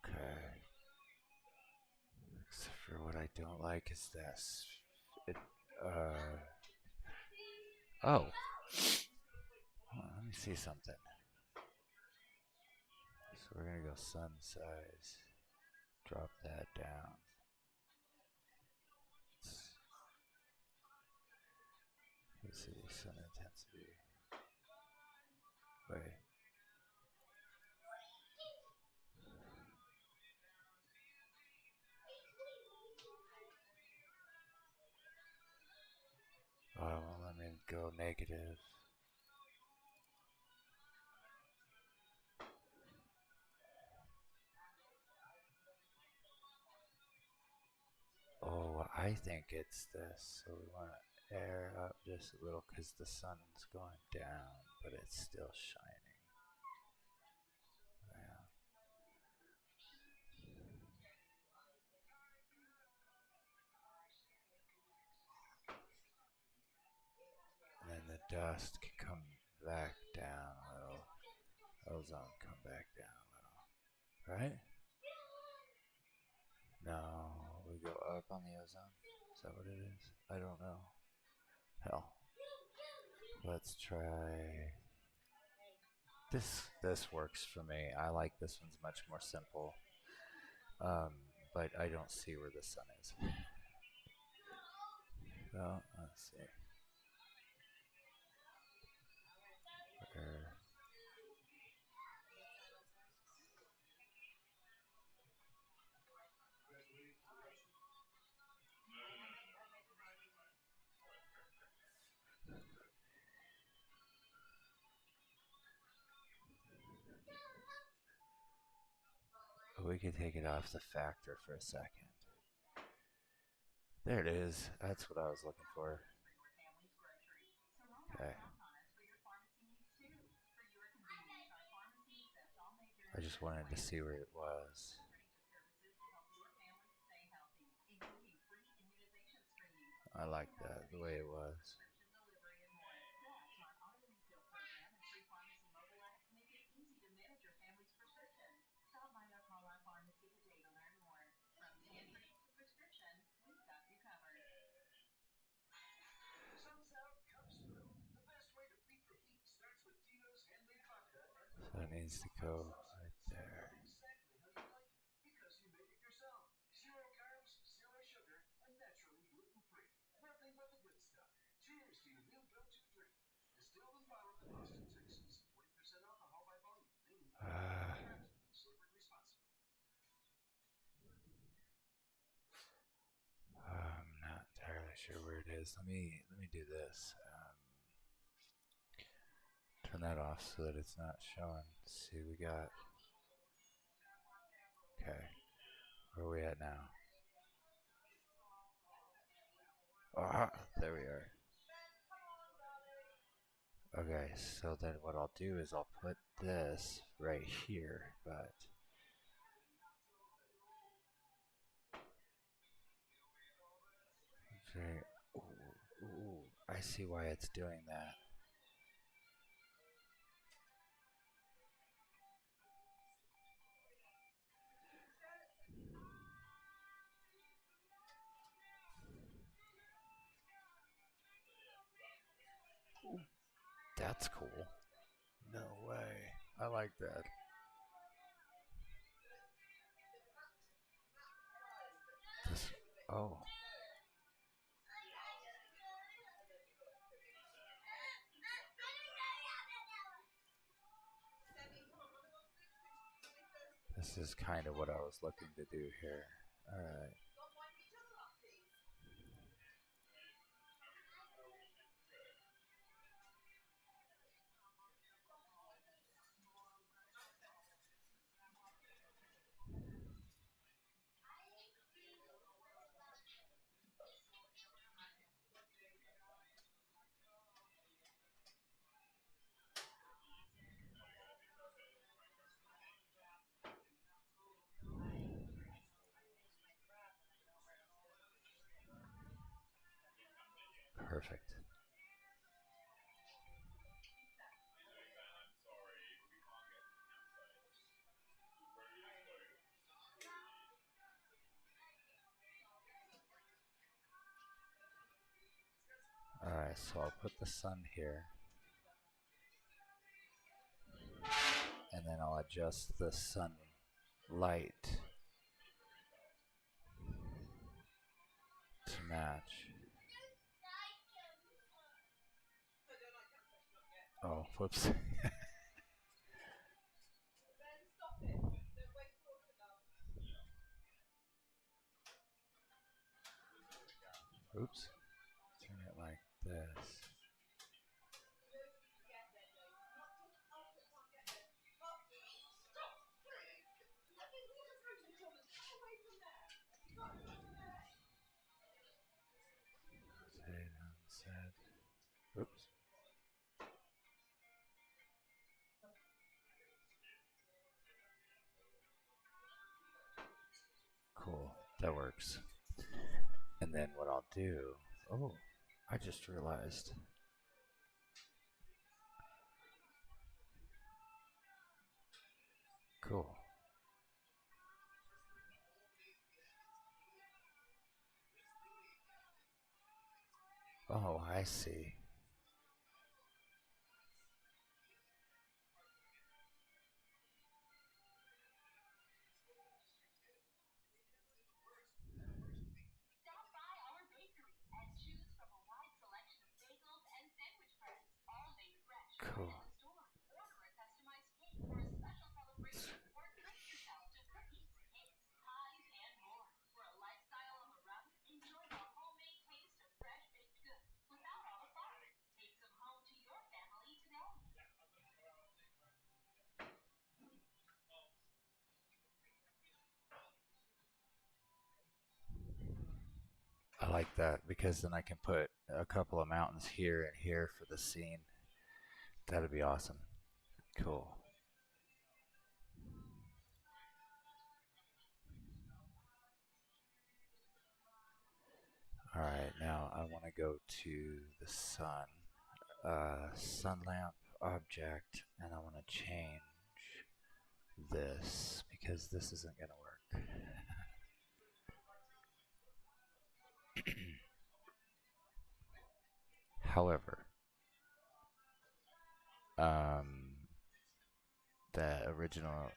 Speaker 1: Okay. Except for what I don't like is this. It, oh. Let me see something. So we're gonna go sun size. Drop that down. Let's see, sun intensity. Wait. Oh, well, let me go negative. Oh, I think it's this. So we want to air up just a little because the sun's going down, but it's still shining. Yeah. And then the dust can come back down a little. Ozone come back down a little. Right? No, we go up on the ozone. Is that what it is? I don't know. Hell. Let's try this. This works for me. I like this one's much more simple. But I don't see where the sun is. Well, let's see. Where? We can take it off the factor for a second. There it is. That's what I was looking for. Okay. I just wanted to see where it was. I like that, the way it was. So it needs to go right there. I'm not entirely sure where it is. Let me do this. Turn that off so that it's not showing. Let's see, we got. Okay, where are we at now? Ah, there we are. Okay, so then what I'll do is I'll put this right here, but okay. Ooh, I see why it's doing that. That's cool. No way. I like that. This, oh. This is kind of what I was looking to do here. Alright. Perfect. Alright, so I'll put the sun here. And then I'll adjust the sunlight to match. Oh, whoops. Oops. Turn it like this. Rotate unset. Oops. Cool. That works. And then what I'll do. Oh, I just realized. Cool. Oh, I see. Cool. like that because then I can put a couple of mountains here and here for the scene. That'd be awesome. Cool. Alright, now I want to go to the sun. Sun lamp object, and I want to change this because this isn't going to work. However, the original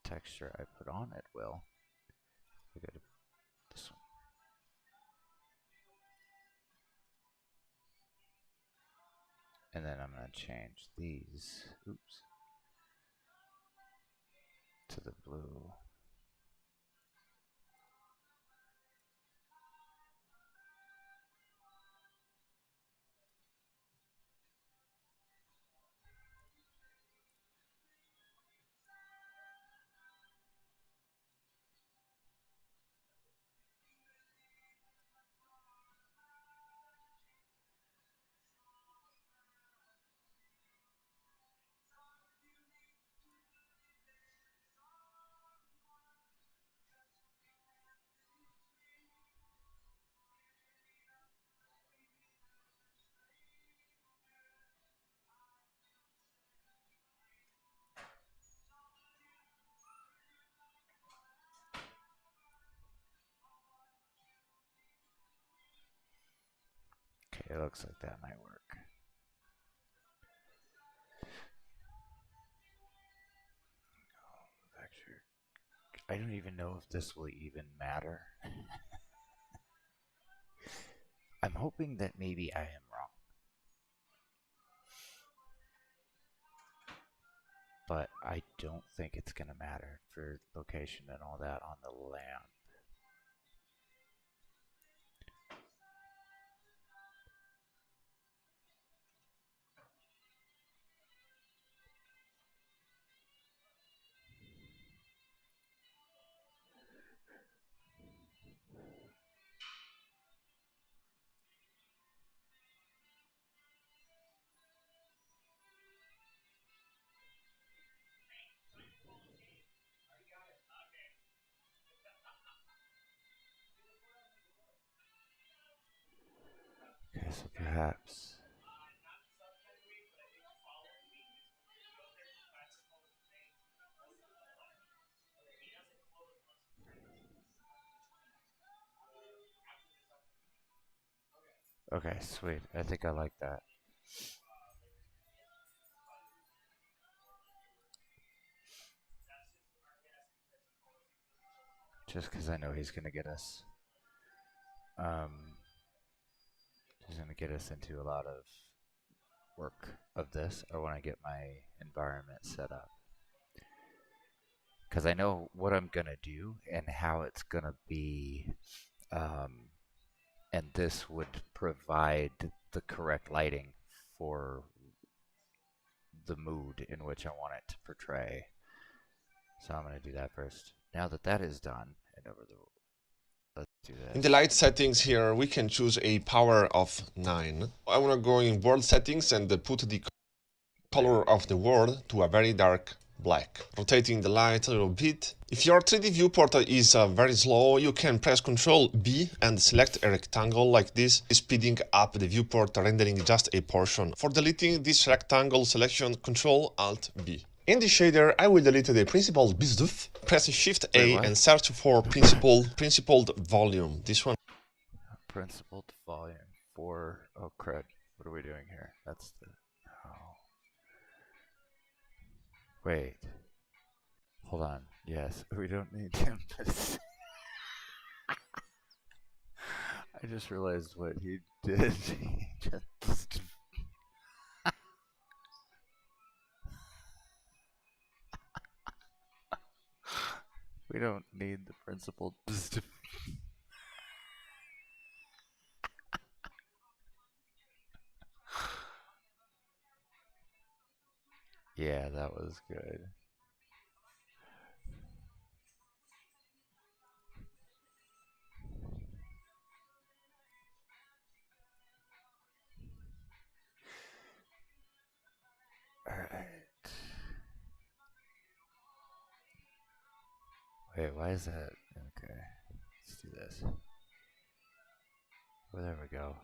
Speaker 1: texture I put on it will. We go to this one. And then I'm going to change these, oops, to the blue. Okay, it looks like that might work. I don't even know if this will even matter. I'm hoping that maybe I am wrong. But I don't think it's going to matter for location and all that on the lamp. Okay, so perhaps. Okay, sweet. I think I like that. Just because I know he's going to get us. He's going to get us into a lot of work of this. I want to get my environment set up. Because I know what I'm going to do and how it's going to be. And this would provide the correct lighting for the mood in which I want it to portray. So I'm going to do that first. Now that that is done, and over the, let's do this.
Speaker 3: In the light settings here, we can choose a power of 9. I want to go in world settings and put the color of the world to a very dark black. Rotating the light a little bit. If your 3D viewport is very slow, you can press Ctrl B and select a rectangle like this, speeding up the viewport, rendering just a portion. For deleting this rectangle selection, Ctrl Alt B. In the shader, I will delete the principled stuff. Press Shift A and search for principled volume. This one.
Speaker 1: Principled volume for, oh crud, what are we doing here? That's the, oh. Wait. Hold on. Yes, we don't need him to. I just realized what he did. He just. We don't need the principal. Yeah, that was good. Wait, why is that? Okay, let's do this. Oh, there we go.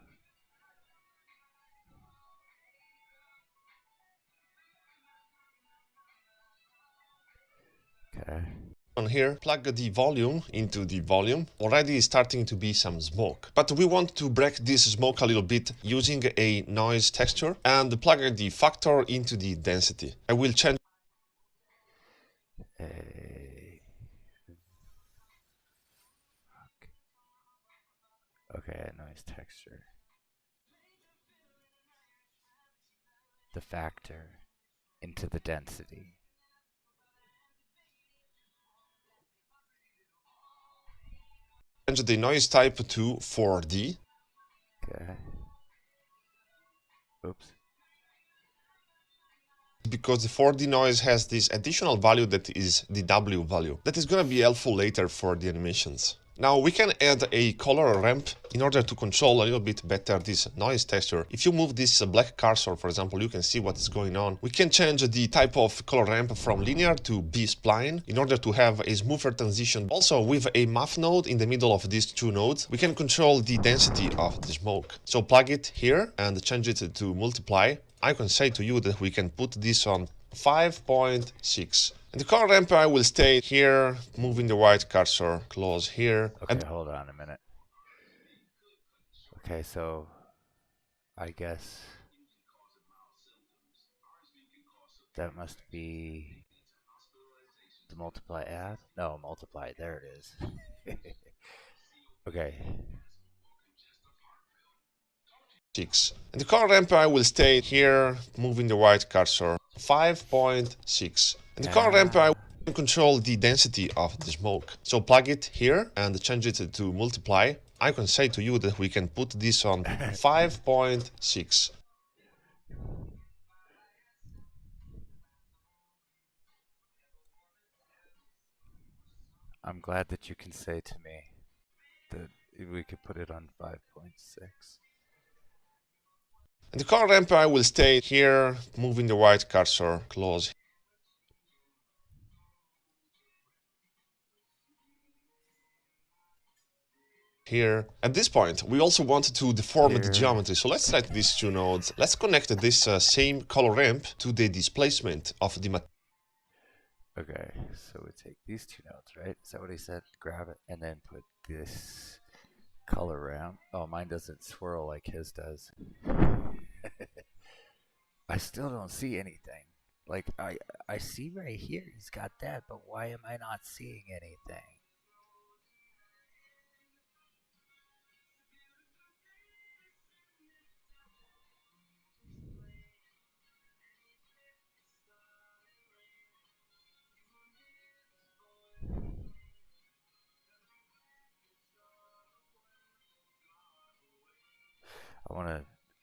Speaker 1: Okay.
Speaker 3: On here, plug the volume into the volume. Already starting to be some smoke. But we want to break this smoke a little bit using a noise texture and plug the factor into the density. I will change
Speaker 1: Okay, noise texture. The factor into the density.
Speaker 3: the noise type to 4D.
Speaker 1: Okay. Oops.
Speaker 3: Because the 4D noise has this additional value that is the W value. That is going to be helpful later for the animations. Now we can add a color ramp in order to control a little bit better this noise texture. If you move this black cursor, for example, you can see what is going on. We can change the type of color ramp from linear to B-spline in order to have a smoother transition. Also, with a math node in the middle of these two nodes, we can control the density of the smoke. So plug it here and change it to multiply. I can say to you that we can put this on 5.6. And the color ramp I will stay here, moving the white cursor close here.
Speaker 1: Okay, hold on a minute. Okay, so I guess that must be the multiply add? No, multiply, there it is. Okay.
Speaker 3: 6. And the color ramp I will stay here, moving the white cursor 5.6. And the color ramp I will control the density of the smoke. So plug it here and change it to multiply. I can say to you that we can put this on 5.6.
Speaker 1: I'm glad that you can say to me that we could put it on 5.6.
Speaker 3: And the color ramp I will stay here, moving the white cursor close here. At this point, we also want to deform the geometry. So let's select these two nodes. Let's connect this same color ramp to the displacement of the material.
Speaker 1: Okay, so we take these two nodes, right? Is that what he said? Grab it and then put this color ramp. Oh, mine doesn't swirl like his does. I still don't see anything. Like, I see right here, he's got that, but why am I not seeing anything?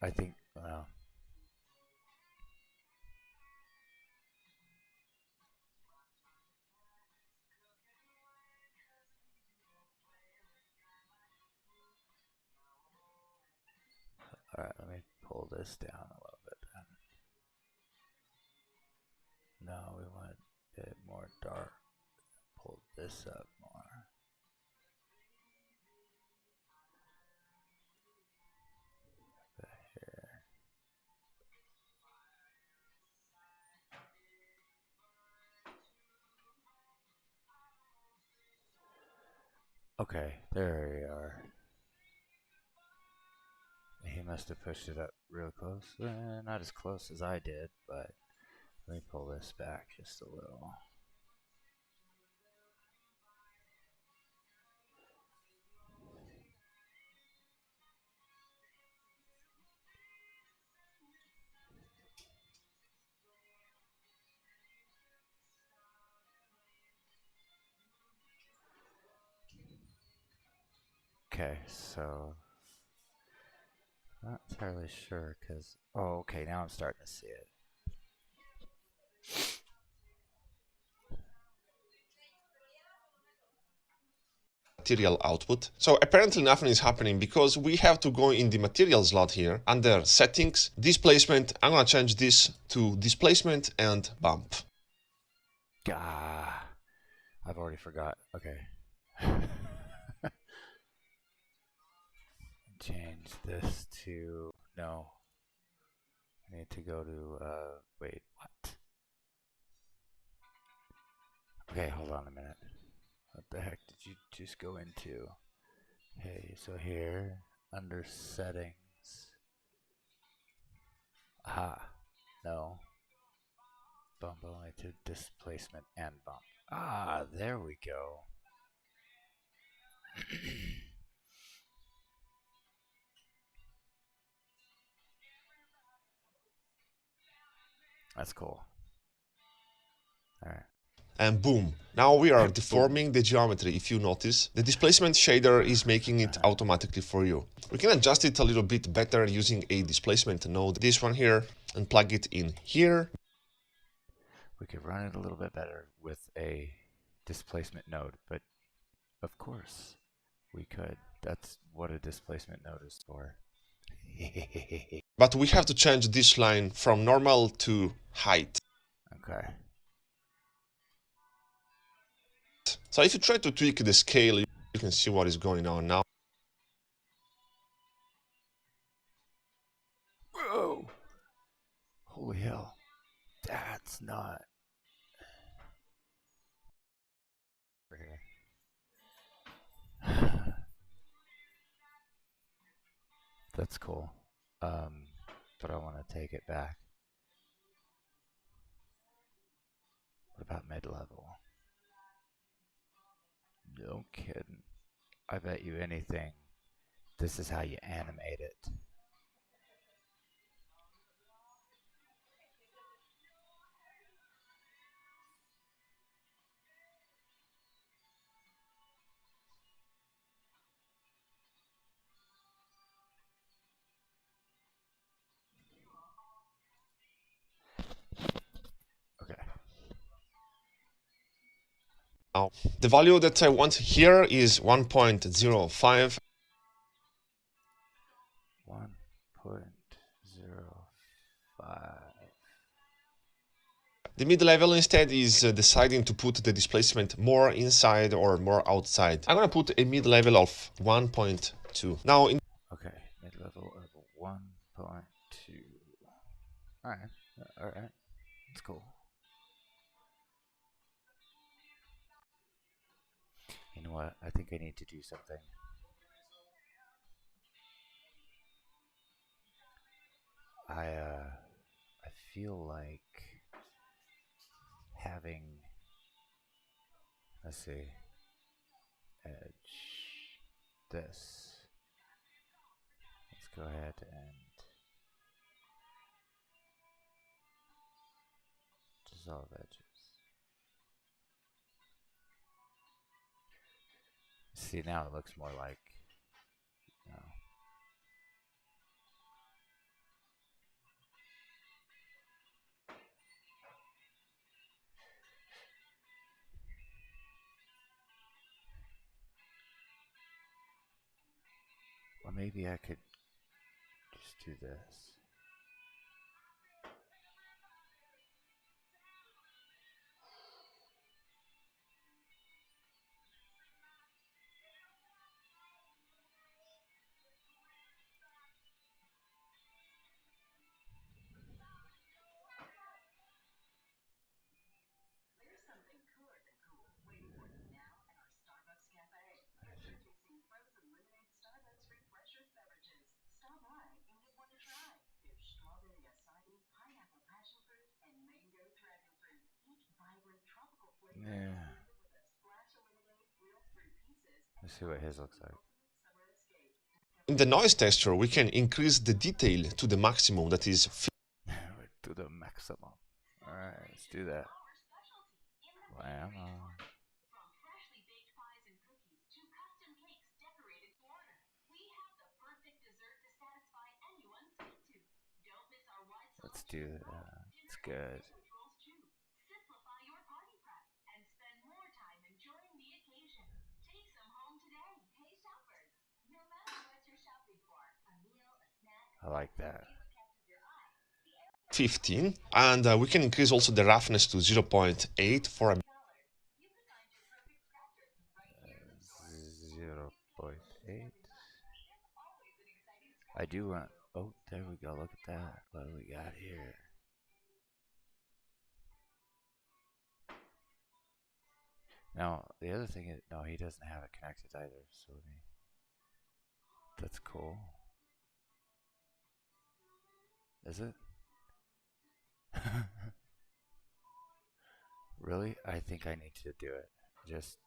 Speaker 1: I think, well, alright, let me pull this down a little bit then. No, we want it more dark. Pull this up more. Here. Okay, there we are. He must have pushed it up real close. Not as close as I did, but let me pull this back just a little. Okay, so not entirely sure because okay, now I'm starting to see it.
Speaker 3: Material output. So apparently nothing is happening because we have to go in the material slot here under settings, displacement. I'm gonna change this to displacement and bump.
Speaker 1: I've already forgot. Okay. Change this to no. I need to go to wait, what? Okay, hold on a minute. What the heck did you just go into? Okay, so here under settings. Aha. No. Bump only to displacement and bump. Ah, there we go. That's cool. Alright.
Speaker 3: And boom, now we are
Speaker 1: Boom.
Speaker 3: deforming the geometry. If you notice, the displacement shader is making it automatically for you. We can adjust it a little bit better using a displacement node, this one here, and plug it in here.
Speaker 1: We could run it a little bit better with a displacement node, but of course we could. That's what a displacement node is for.
Speaker 3: But we have to change this line from normal to height.
Speaker 1: Okay.
Speaker 3: So if you try to tweak the scale, you can see what is going on now.
Speaker 1: Whoa! Holy hell. That's not... Over here. That's cool. But I want to take it back. What about mid-level? No kidding. I bet you anything. This is how you animate it. Okay.
Speaker 3: Now, the value that I want here is 1.05.
Speaker 1: 1.05.
Speaker 3: The mid-level instead is deciding to put the displacement more inside or more outside. I'm gonna put a mid-level of 1.2. Now,
Speaker 1: Okay, mid-level of 1.2. Alright, alright. It's cool. You know what? I think I need to do something. I feel like having, let's see, edge this. Let's go ahead and dissolve edges. See, now it looks more like, you know, or maybe I could just do this. Yeah. Let's see what his looks like.
Speaker 3: in the noise texture, we can increase the detail to the maximum, that is
Speaker 1: To the maximum. Alright, let's do that. Blam. Let's do that. It's good. I like that.
Speaker 3: 15, and we can increase also the roughness to 0.8 for a
Speaker 1: 0.8. I do want. Oh, there we go. Look at that. What do we got here? Now, the other thing is, no, he doesn't have it connected either. So let me. That's cool. Is it? Really? I think I need to do it. Just.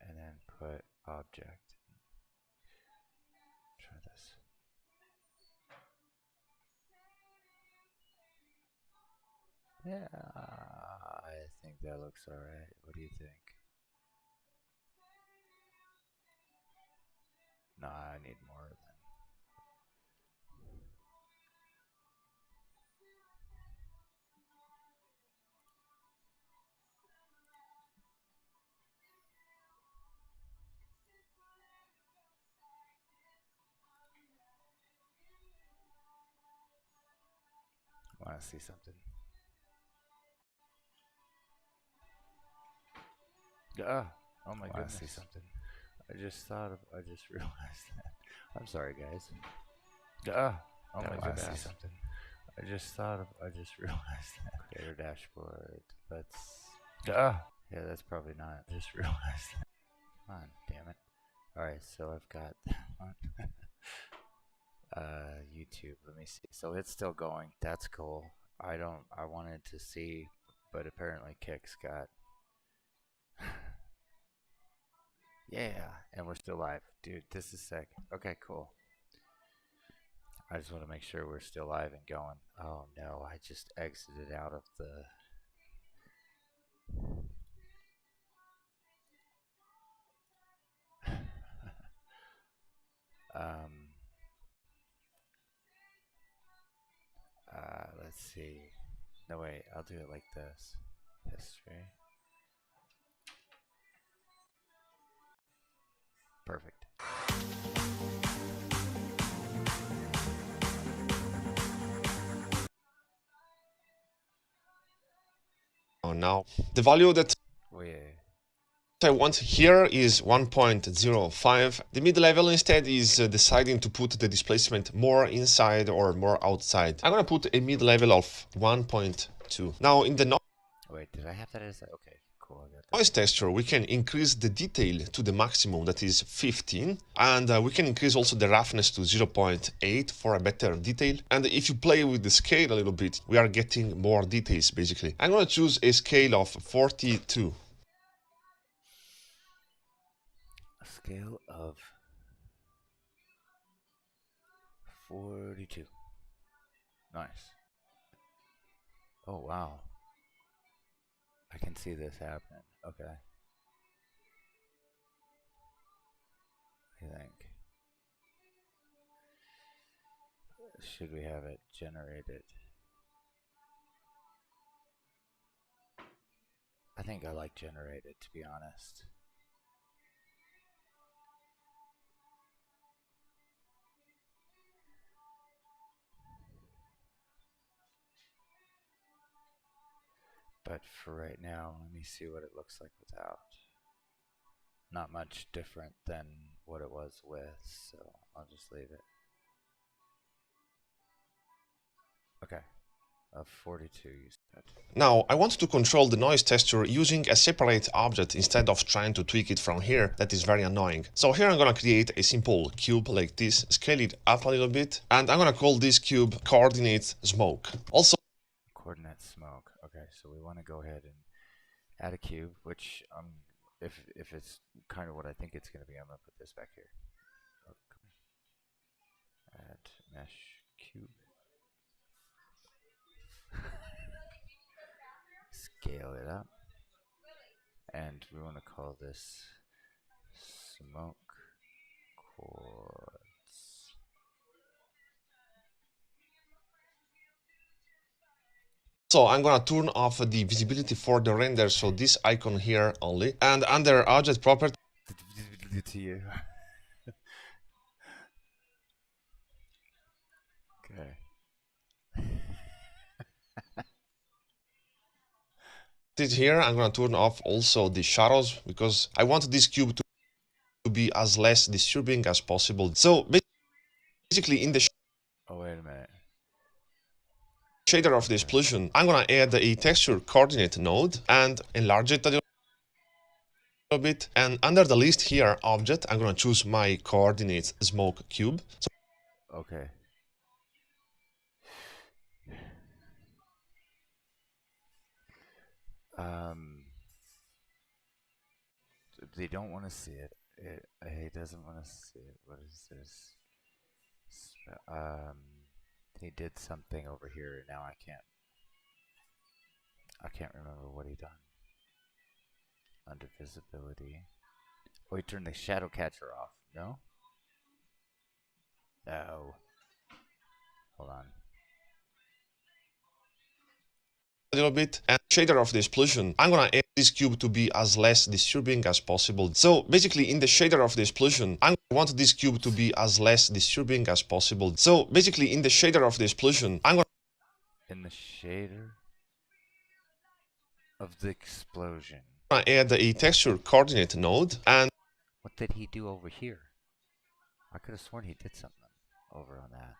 Speaker 1: And then put object. Try this. Yeah, I think that looks alright. What do you think? No, I need more than. Want to see something? Oh my goodness. See something? I just realized that. I'm sorry, guys. Oh my goodness. See something? I just realized that. Creator dashboard. Let's. Yeah, that's probably not. Just realized that. Come on, damn it. Alright, so I've got that one. YouTube, let me see. So it's still going. That's cool. I wanted to see, but apparently Kick's got. Yeah, and we're still live. Dude, this is sick. Okay, cool. I just want to make sure we're still live and going. Oh no, I just exited out of the. Let's see. No, wait, I'll do it like this. History. Perfect.
Speaker 3: Now, the value that
Speaker 1: Wait.
Speaker 3: I want here is 1.05. The mid-level instead is deciding to put the displacement more inside or more outside. I'm gonna put a mid-level of 1.2. Now in the
Speaker 1: Wait, did I have that as okay? Cool, I got that.
Speaker 3: noise texture, we can increase the detail to the maximum, that is 15, and we can increase also the roughness to 0.8 for a better detail. And if you play with the scale a little bit, we are getting more details basically. I'm gonna choose a scale of 42.
Speaker 1: A scale of 42. Nice. Oh wow. I can see this happening. Okay. I think. Should we have it generated? I think I like generated, to be honest. But for right now, let me see what it looks like without. Not much different than what it was with, so I'll just leave it. Okay, of 42 you said.
Speaker 3: Now, I want to control the noise texture using a separate object instead of trying to tweak it from here. That is very annoying. So here I'm gonna create a simple cube like this, scale it up a little bit, and I'm gonna call this cube coordinate smoke. Also,
Speaker 1: Coordinate smoke. Okay, so we want to go ahead and add a cube, which if it's kind of what I think it's going to be, I'm going to put this back here. Okay. Add mesh cube. Scale it up. And we want to call this smoke chords.
Speaker 3: So I'm gonna turn off the visibility for the render, so this icon here only. And under object property,
Speaker 1: To you. Okay.
Speaker 3: here I'm gonna turn off also the shadows because I want this cube to to be as less disturbing as possible. So basically in the
Speaker 1: Oh, wait a minute.
Speaker 3: shader of the explosion, I'm gonna add a texture coordinate node and enlarge it a little bit. And under the list here object, I'm gonna choose my coordinate smoke cube. So
Speaker 1: Okay. Um, they don't want to see it. He doesn't want to see it. What is this? Um, he did something over here. Now I can't remember what he done. Under visibility. Oh, he turned the shadow catcher off. No? No. Hold on.
Speaker 3: a little bit and shader of the explosion, I'm gonna add this cube to be as less disturbing as possible. So basically in the shader of the explosion, I want this cube to be as less disturbing as possible. So basically in the shader of the explosion, I'm gonna
Speaker 1: In the shader of the explosion.
Speaker 3: add a texture coordinate node. And
Speaker 1: what did he do over here? I could have sworn he did something over on that.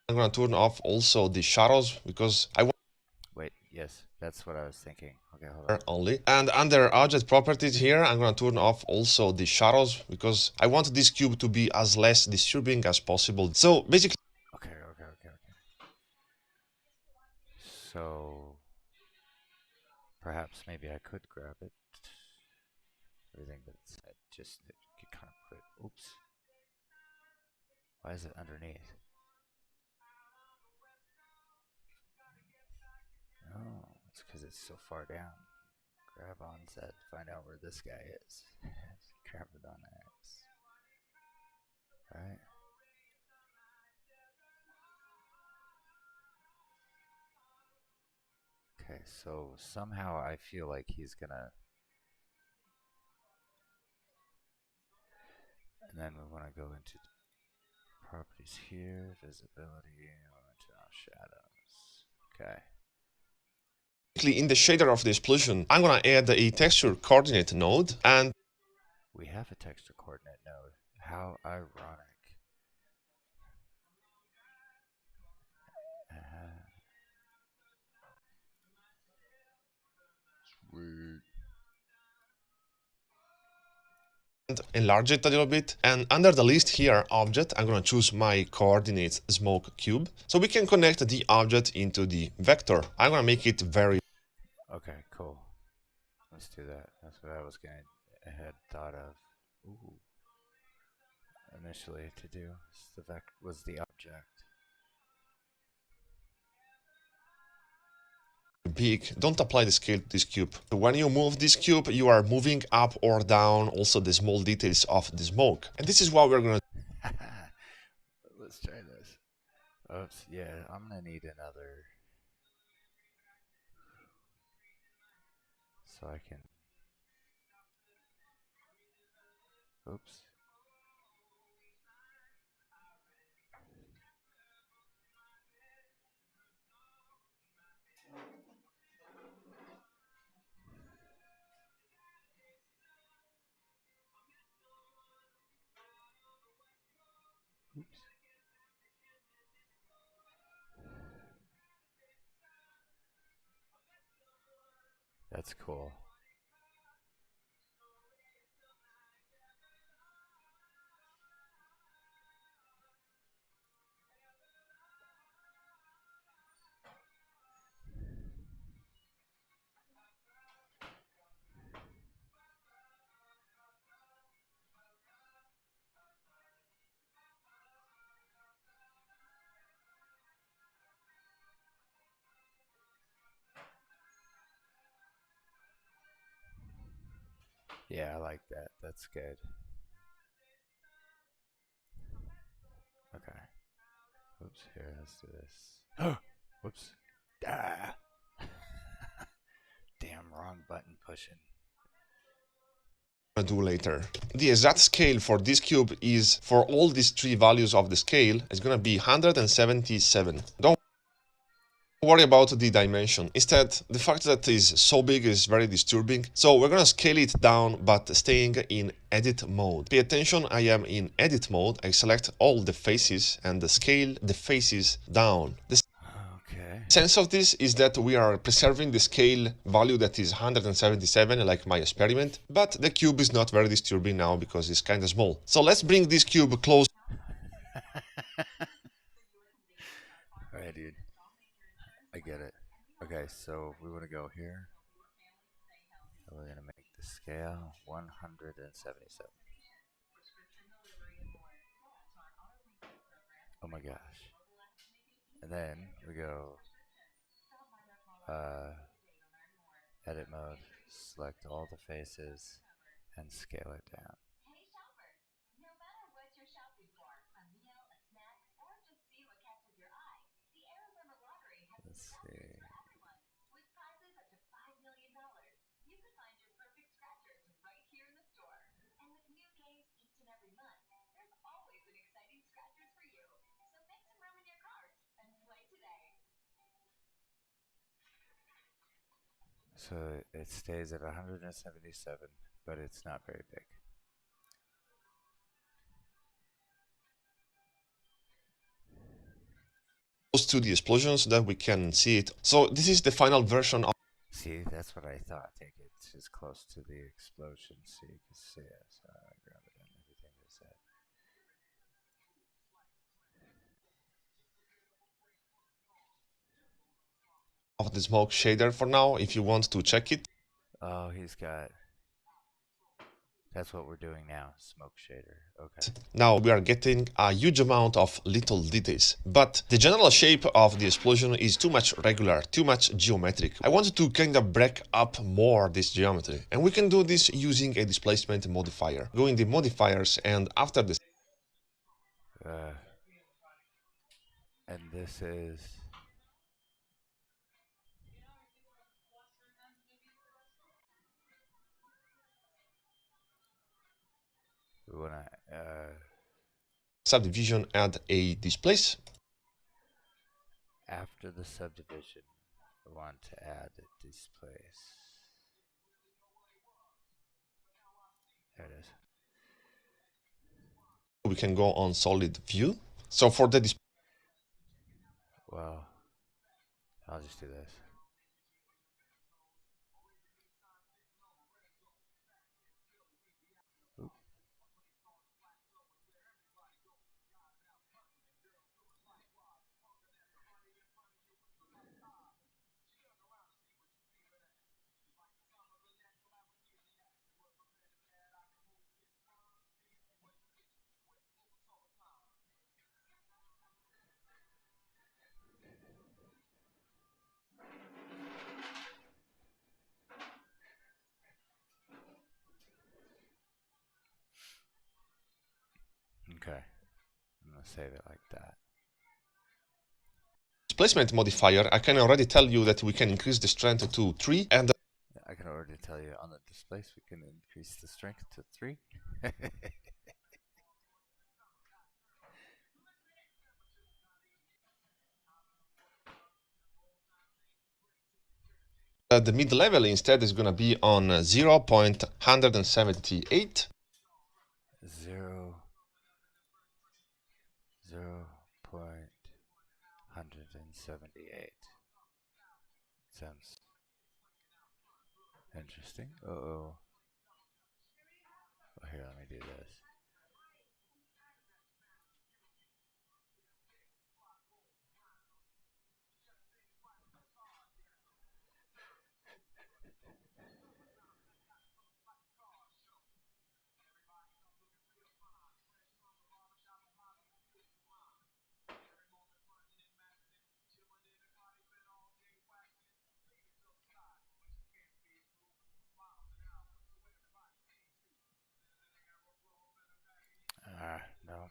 Speaker 3: I'm gonna turn off also the shadows because I want
Speaker 1: Wait, yes, that's what I was thinking. Okay, hold on.
Speaker 3: only. And under object properties here, I'm gonna turn off also the shadows because I want this cube to be as less disturbing as possible. So basically
Speaker 1: Okay. So perhaps maybe I could grab it. Everything that's just it could kind of put it. Oops. Why is it underneath? Oh, it's because it's so far down. Grab on Z, find out where this guy is. Grab it on X. Right? Okay, so somehow I feel like he's gonna. And then we want to go into properties here, visibility, we want to turn off shadows. Okay.
Speaker 3: in the shader of the explosion, I'm gonna add a texture coordinate node and
Speaker 1: We have a texture coordinate node. How ironic. Sweet.
Speaker 3: enlarge it a little bit. And under the list here object, I'm gonna choose my coordinate smoke cube. So we can connect the object into the vector. I'm gonna make it very
Speaker 1: Okay, cool. Let's do that. That's what I had thought of. Ooh. Initially to do. Was the object.
Speaker 3: big. Don't apply the scale to this cube. When you move this cube, you are moving up or down also the small details of the smoke. And this is what we're gonna
Speaker 1: Let's try this. Oops, yeah, I'm gonna need another. So I can. Oops. Oops. That's cool. Yeah, I like that. That's good. Okay. Oops, here, let's do this. Whoops. Ah. Damn, wrong button pushing.
Speaker 3: do later. The exact scale for this cube is, for all these three values of the scale, is gonna be 177. Don't worry about the dimension. Instead, the fact that it is so big is very disturbing. So we're gonna scale it down, but staying in edit mode. Pay attention, I am in edit mode. I select all the faces and scale the faces down. The sense of this is that we are preserving the scale value that is 177, like my experiment, but the cube is not very disturbing now because it's kind of small. So let's bring this cube close.
Speaker 1: Alright, dude. I get it. Okay, so we want to go here. We're going to make the scale 177. Oh my gosh. And then we go edit mode, select all the faces, and scale it down. Let's see. So it stays at 177, but it's not very big.
Speaker 3: To the explosions so that we can see it. So this is the final version of
Speaker 1: See, that's what I thought. Take it as close to the explosion so you can see it. So I grab it and everything is set.
Speaker 3: of the smoke shader for now, if you want to check it.
Speaker 1: Oh, he's got. That's what we're doing now, smoke shader. Okay.
Speaker 3: Now we are getting a huge amount of little details, but the general shape of the explosion is too much regular, too much geometric. I wanted to kind of break up more this geometry, and we can do this using a displacement modifier. Go in the modifiers, and after this,
Speaker 1: and this is. We want to.
Speaker 3: subdivision, add a displace.
Speaker 1: After the subdivision, we want to add a displace. There it is.
Speaker 3: We can go on solid view. So for the display,
Speaker 1: Well, I'll just do this. Oop. Okay, I'm gonna save it like that.
Speaker 3: displacement modifier, I can already tell you that we can increase the strength to 3, and
Speaker 1: I can already tell you on the displace we can increase the strength to 3.
Speaker 3: the mid-level instead is going to be on 0.178.
Speaker 1: 0.178. Sounds interesting. Uh-oh. Well, here, let me do this. No.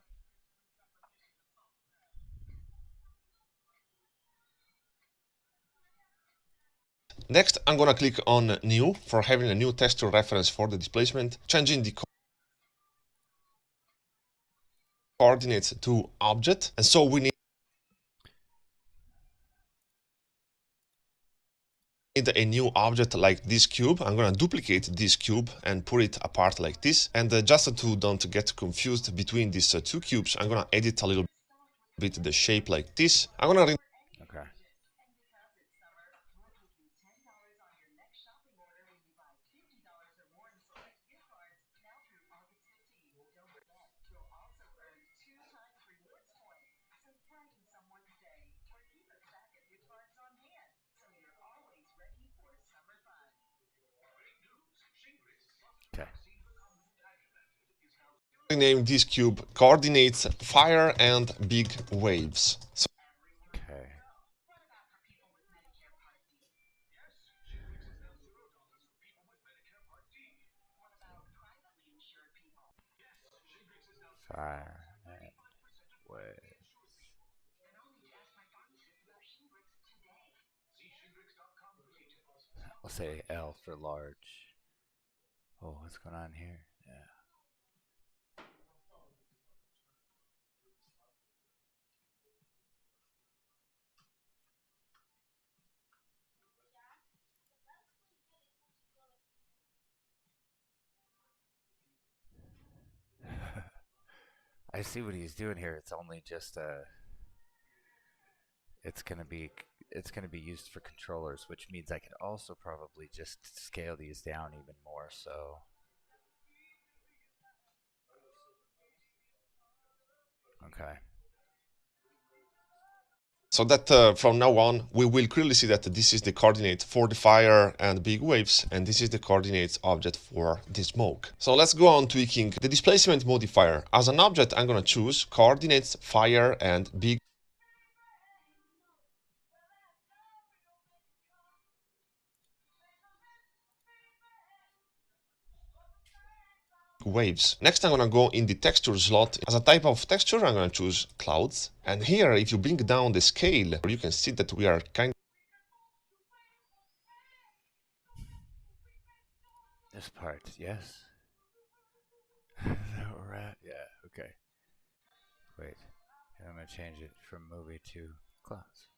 Speaker 3: Next, I'm going to click on New for having a new texture reference for the displacement, changing the coordinates to object, and so we need a new object like this cube. I'm gonna duplicate this cube and put it apart like this. And just to don't get confused between these two cubes, I'm gonna edit a little bit the shape like this. I'm gonna
Speaker 1: Okay. Okay.
Speaker 3: rename this cube coordinates fire and big waves. So
Speaker 1: Okay. Fire and waves. I'll say L for large. Oh, what's going on here? Yeah. I see what he's doing here. It's only just it's gonna be used for controllers, which means I could also probably just scale these down even more. So okay.
Speaker 3: so that from now on, we will clearly see that this is the coordinate for the fire and big waves, and this is the coordinates object for the smoke. So let's go on tweaking the displacement modifier. As an object, I'm gonna choose coordinates fire and big waves. Next, I'm gonna go in the texture slot. As a type of texture, I'm gonna choose clouds. And here, if you bring down the scale, you can see that we are kind
Speaker 1: This part, yes. Right. Yeah. Okay. Wait. I'm gonna change it from movie to clouds.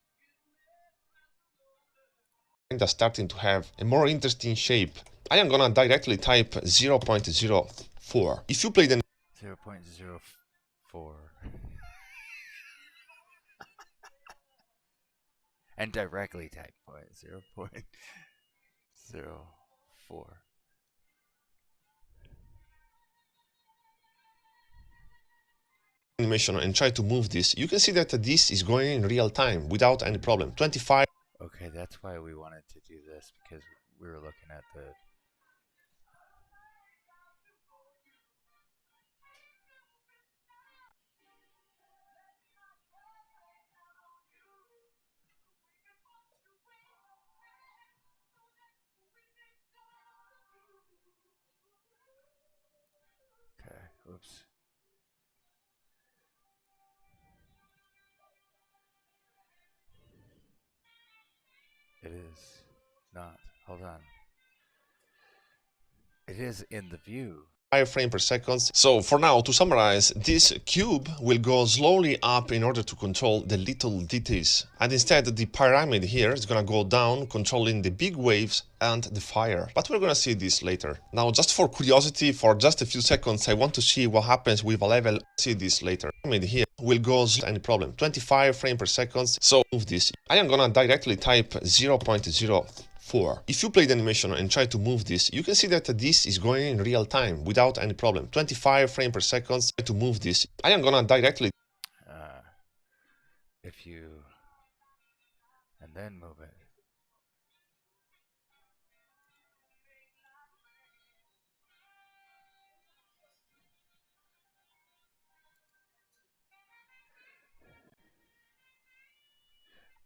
Speaker 3: of starting to have a more interesting shape. I am gonna directly type 0.04. If you play the
Speaker 1: 0.04. And directly type 0.04.
Speaker 3: animation and try to move this, you can see that this is going in real time without any problem. 25.
Speaker 1: Okay, that's why we wanted to do this, because we were looking at the okay, oops. It is not. Hold on. It is in the view.
Speaker 3: 5 frames per second. So for now, to summarize, this cube will go slowly up in order to control the little details. And instead, the pyramid here is gonna go down, controlling the big waves and the fire. But we're gonna see this later. Now, just for curiosity, for just a few seconds, I want to see what happens with a level. See this later. Pyramid here will go any problem. 25 frames per second. So move this. I am gonna directly type 0.04. If you play the animation and try to move this, you can see that this is going in real time without any problem. 25 frames per second. To move this, I am gonna directly
Speaker 1: If you and then move it.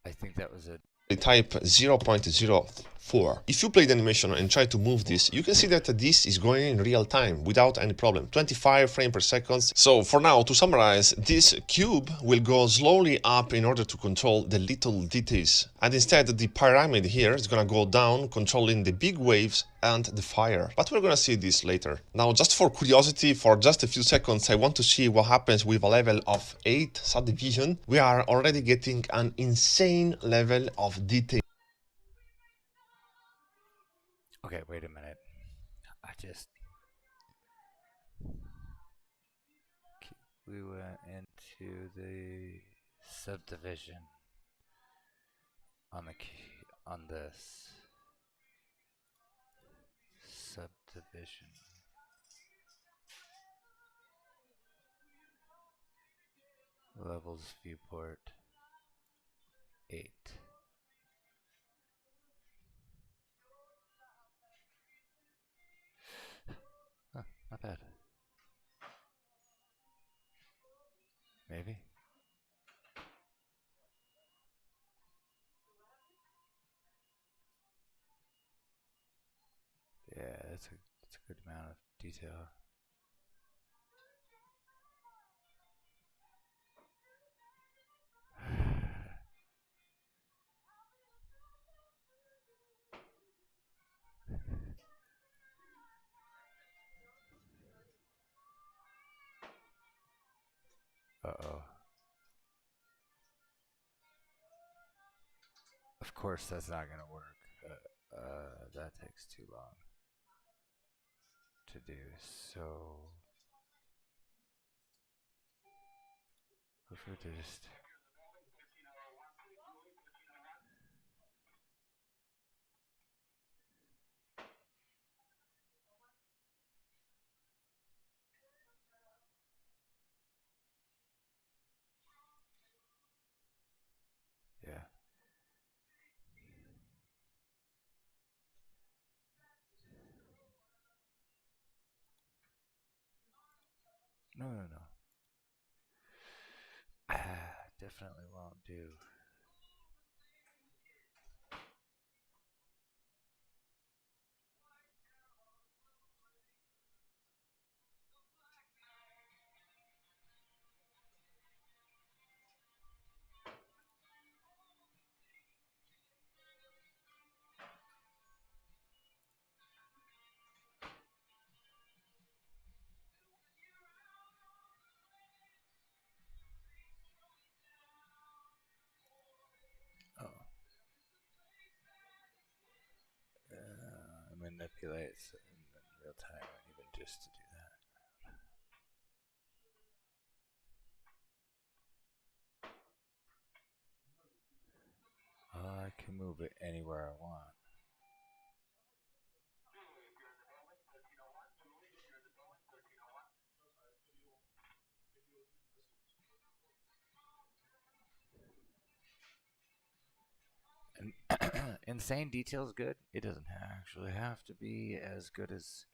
Speaker 1: I think that was a
Speaker 3: type 0.04. If you play the animation and try to move this, you can see that this is going in real time without any problem. 25 frames per second. So for now, to summarize, this cube will go slowly up in order to control the little details. And instead, the pyramid here is gonna go down, controlling the big waves and the fire. But we're gonna see this later. Now, just for curiosity, for just a few seconds, I want to see what happens with a level of 8 subdivision. We are already getting an insane level of detail.
Speaker 1: Okay, wait a minute. I just we went into the subdivision on the on this subdivision levels viewport 8. Huh, not bad. Maybe. Yeah, that's a good amount of detail. Uh-oh. Of course that's not gonna work. That takes too long to do. So if we just yeah. No, no, no. Definitely won't do. Oh. Manipulates in real time, even just to do that. I can move it anywhere I want. And insane detail is good. It doesn't actually have to be as good as.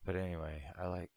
Speaker 1: But anyway, I like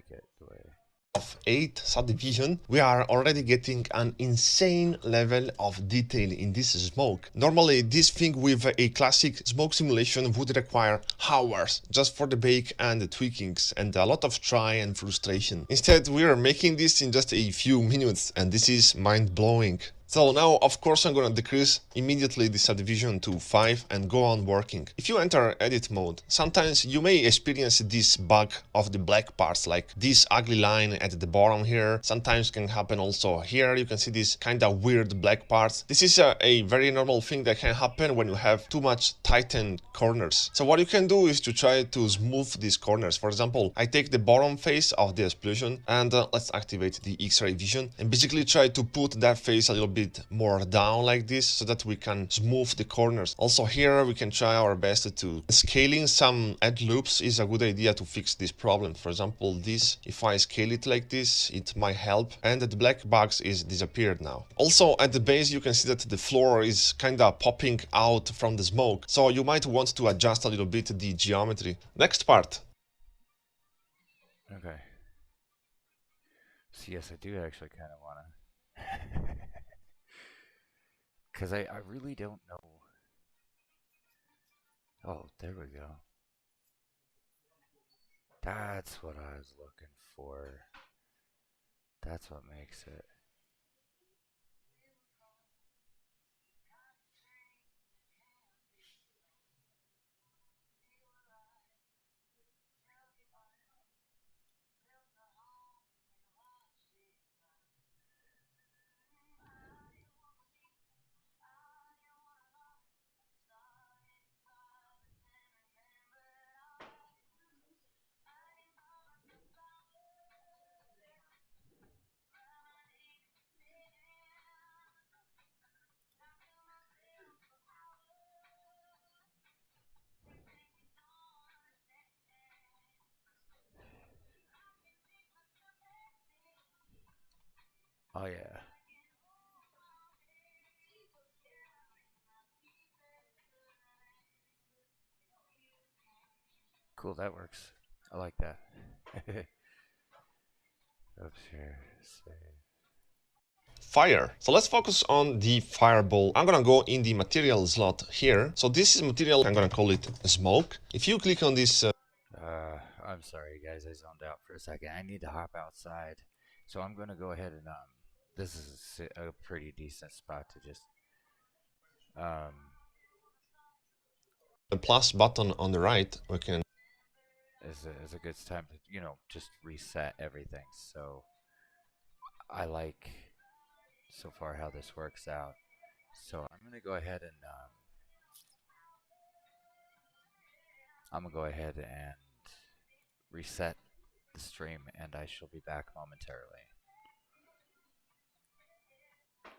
Speaker 1: it the way.
Speaker 3: Of 8 subdivision, we are already getting an insane level of detail in this smoke. Normally, this thing with a classic smoke simulation would require hours just for the bake and the tweakings and a lot of try and frustration. Instead, we are making this in just a few minutes, and this is mind-blowing. So now, of course, I'm gonna decrease immediately the subdivision to 5 and go on working. If you enter edit mode, sometimes you may experience this bug of the black parts, like this ugly line at the bottom here. Sometimes can happen also here. You can see these kind of weird black parts. This is a very normal thing that can happen when you have too much tightened corners. So what you can do is to try to smooth these corners. For example, I take the bottom face of the explosion and let's activate the X-ray vision and basically try to put that face a little bit more down like this so that we can smooth the corners. Also here we can try our best to scaling some edge loops is a good idea to fix this problem. For example, this, if I scale it like this, it might help, and the black box is disappeared now. Also at the base you can see that the floor is kind of popping out from the smoke, so you might want to adjust a little bit the geometry. Next part.
Speaker 1: Okay. So yes, I do actually kind of want to. Because I really don't know. Oh, there we go. That's what I was looking for. That's what makes it. Oh yeah. Cool, that works. I like that. Oops, here. Save.
Speaker 3: Fire. So let's focus on the fireball. I'm gonna go in the material slot here. So this is material, I'm gonna call it smoke. If you click on this
Speaker 1: I'm sorry, guys. I zoned out for a second. I need to hop outside, so I'm gonna go ahead and This is a pretty decent spot to just um.
Speaker 3: the plus button on the right, we can
Speaker 1: Is a good time to just reset everything. So I like so far how this works out. So I'm gonna go ahead and reset the stream, and I shall be back momentarily.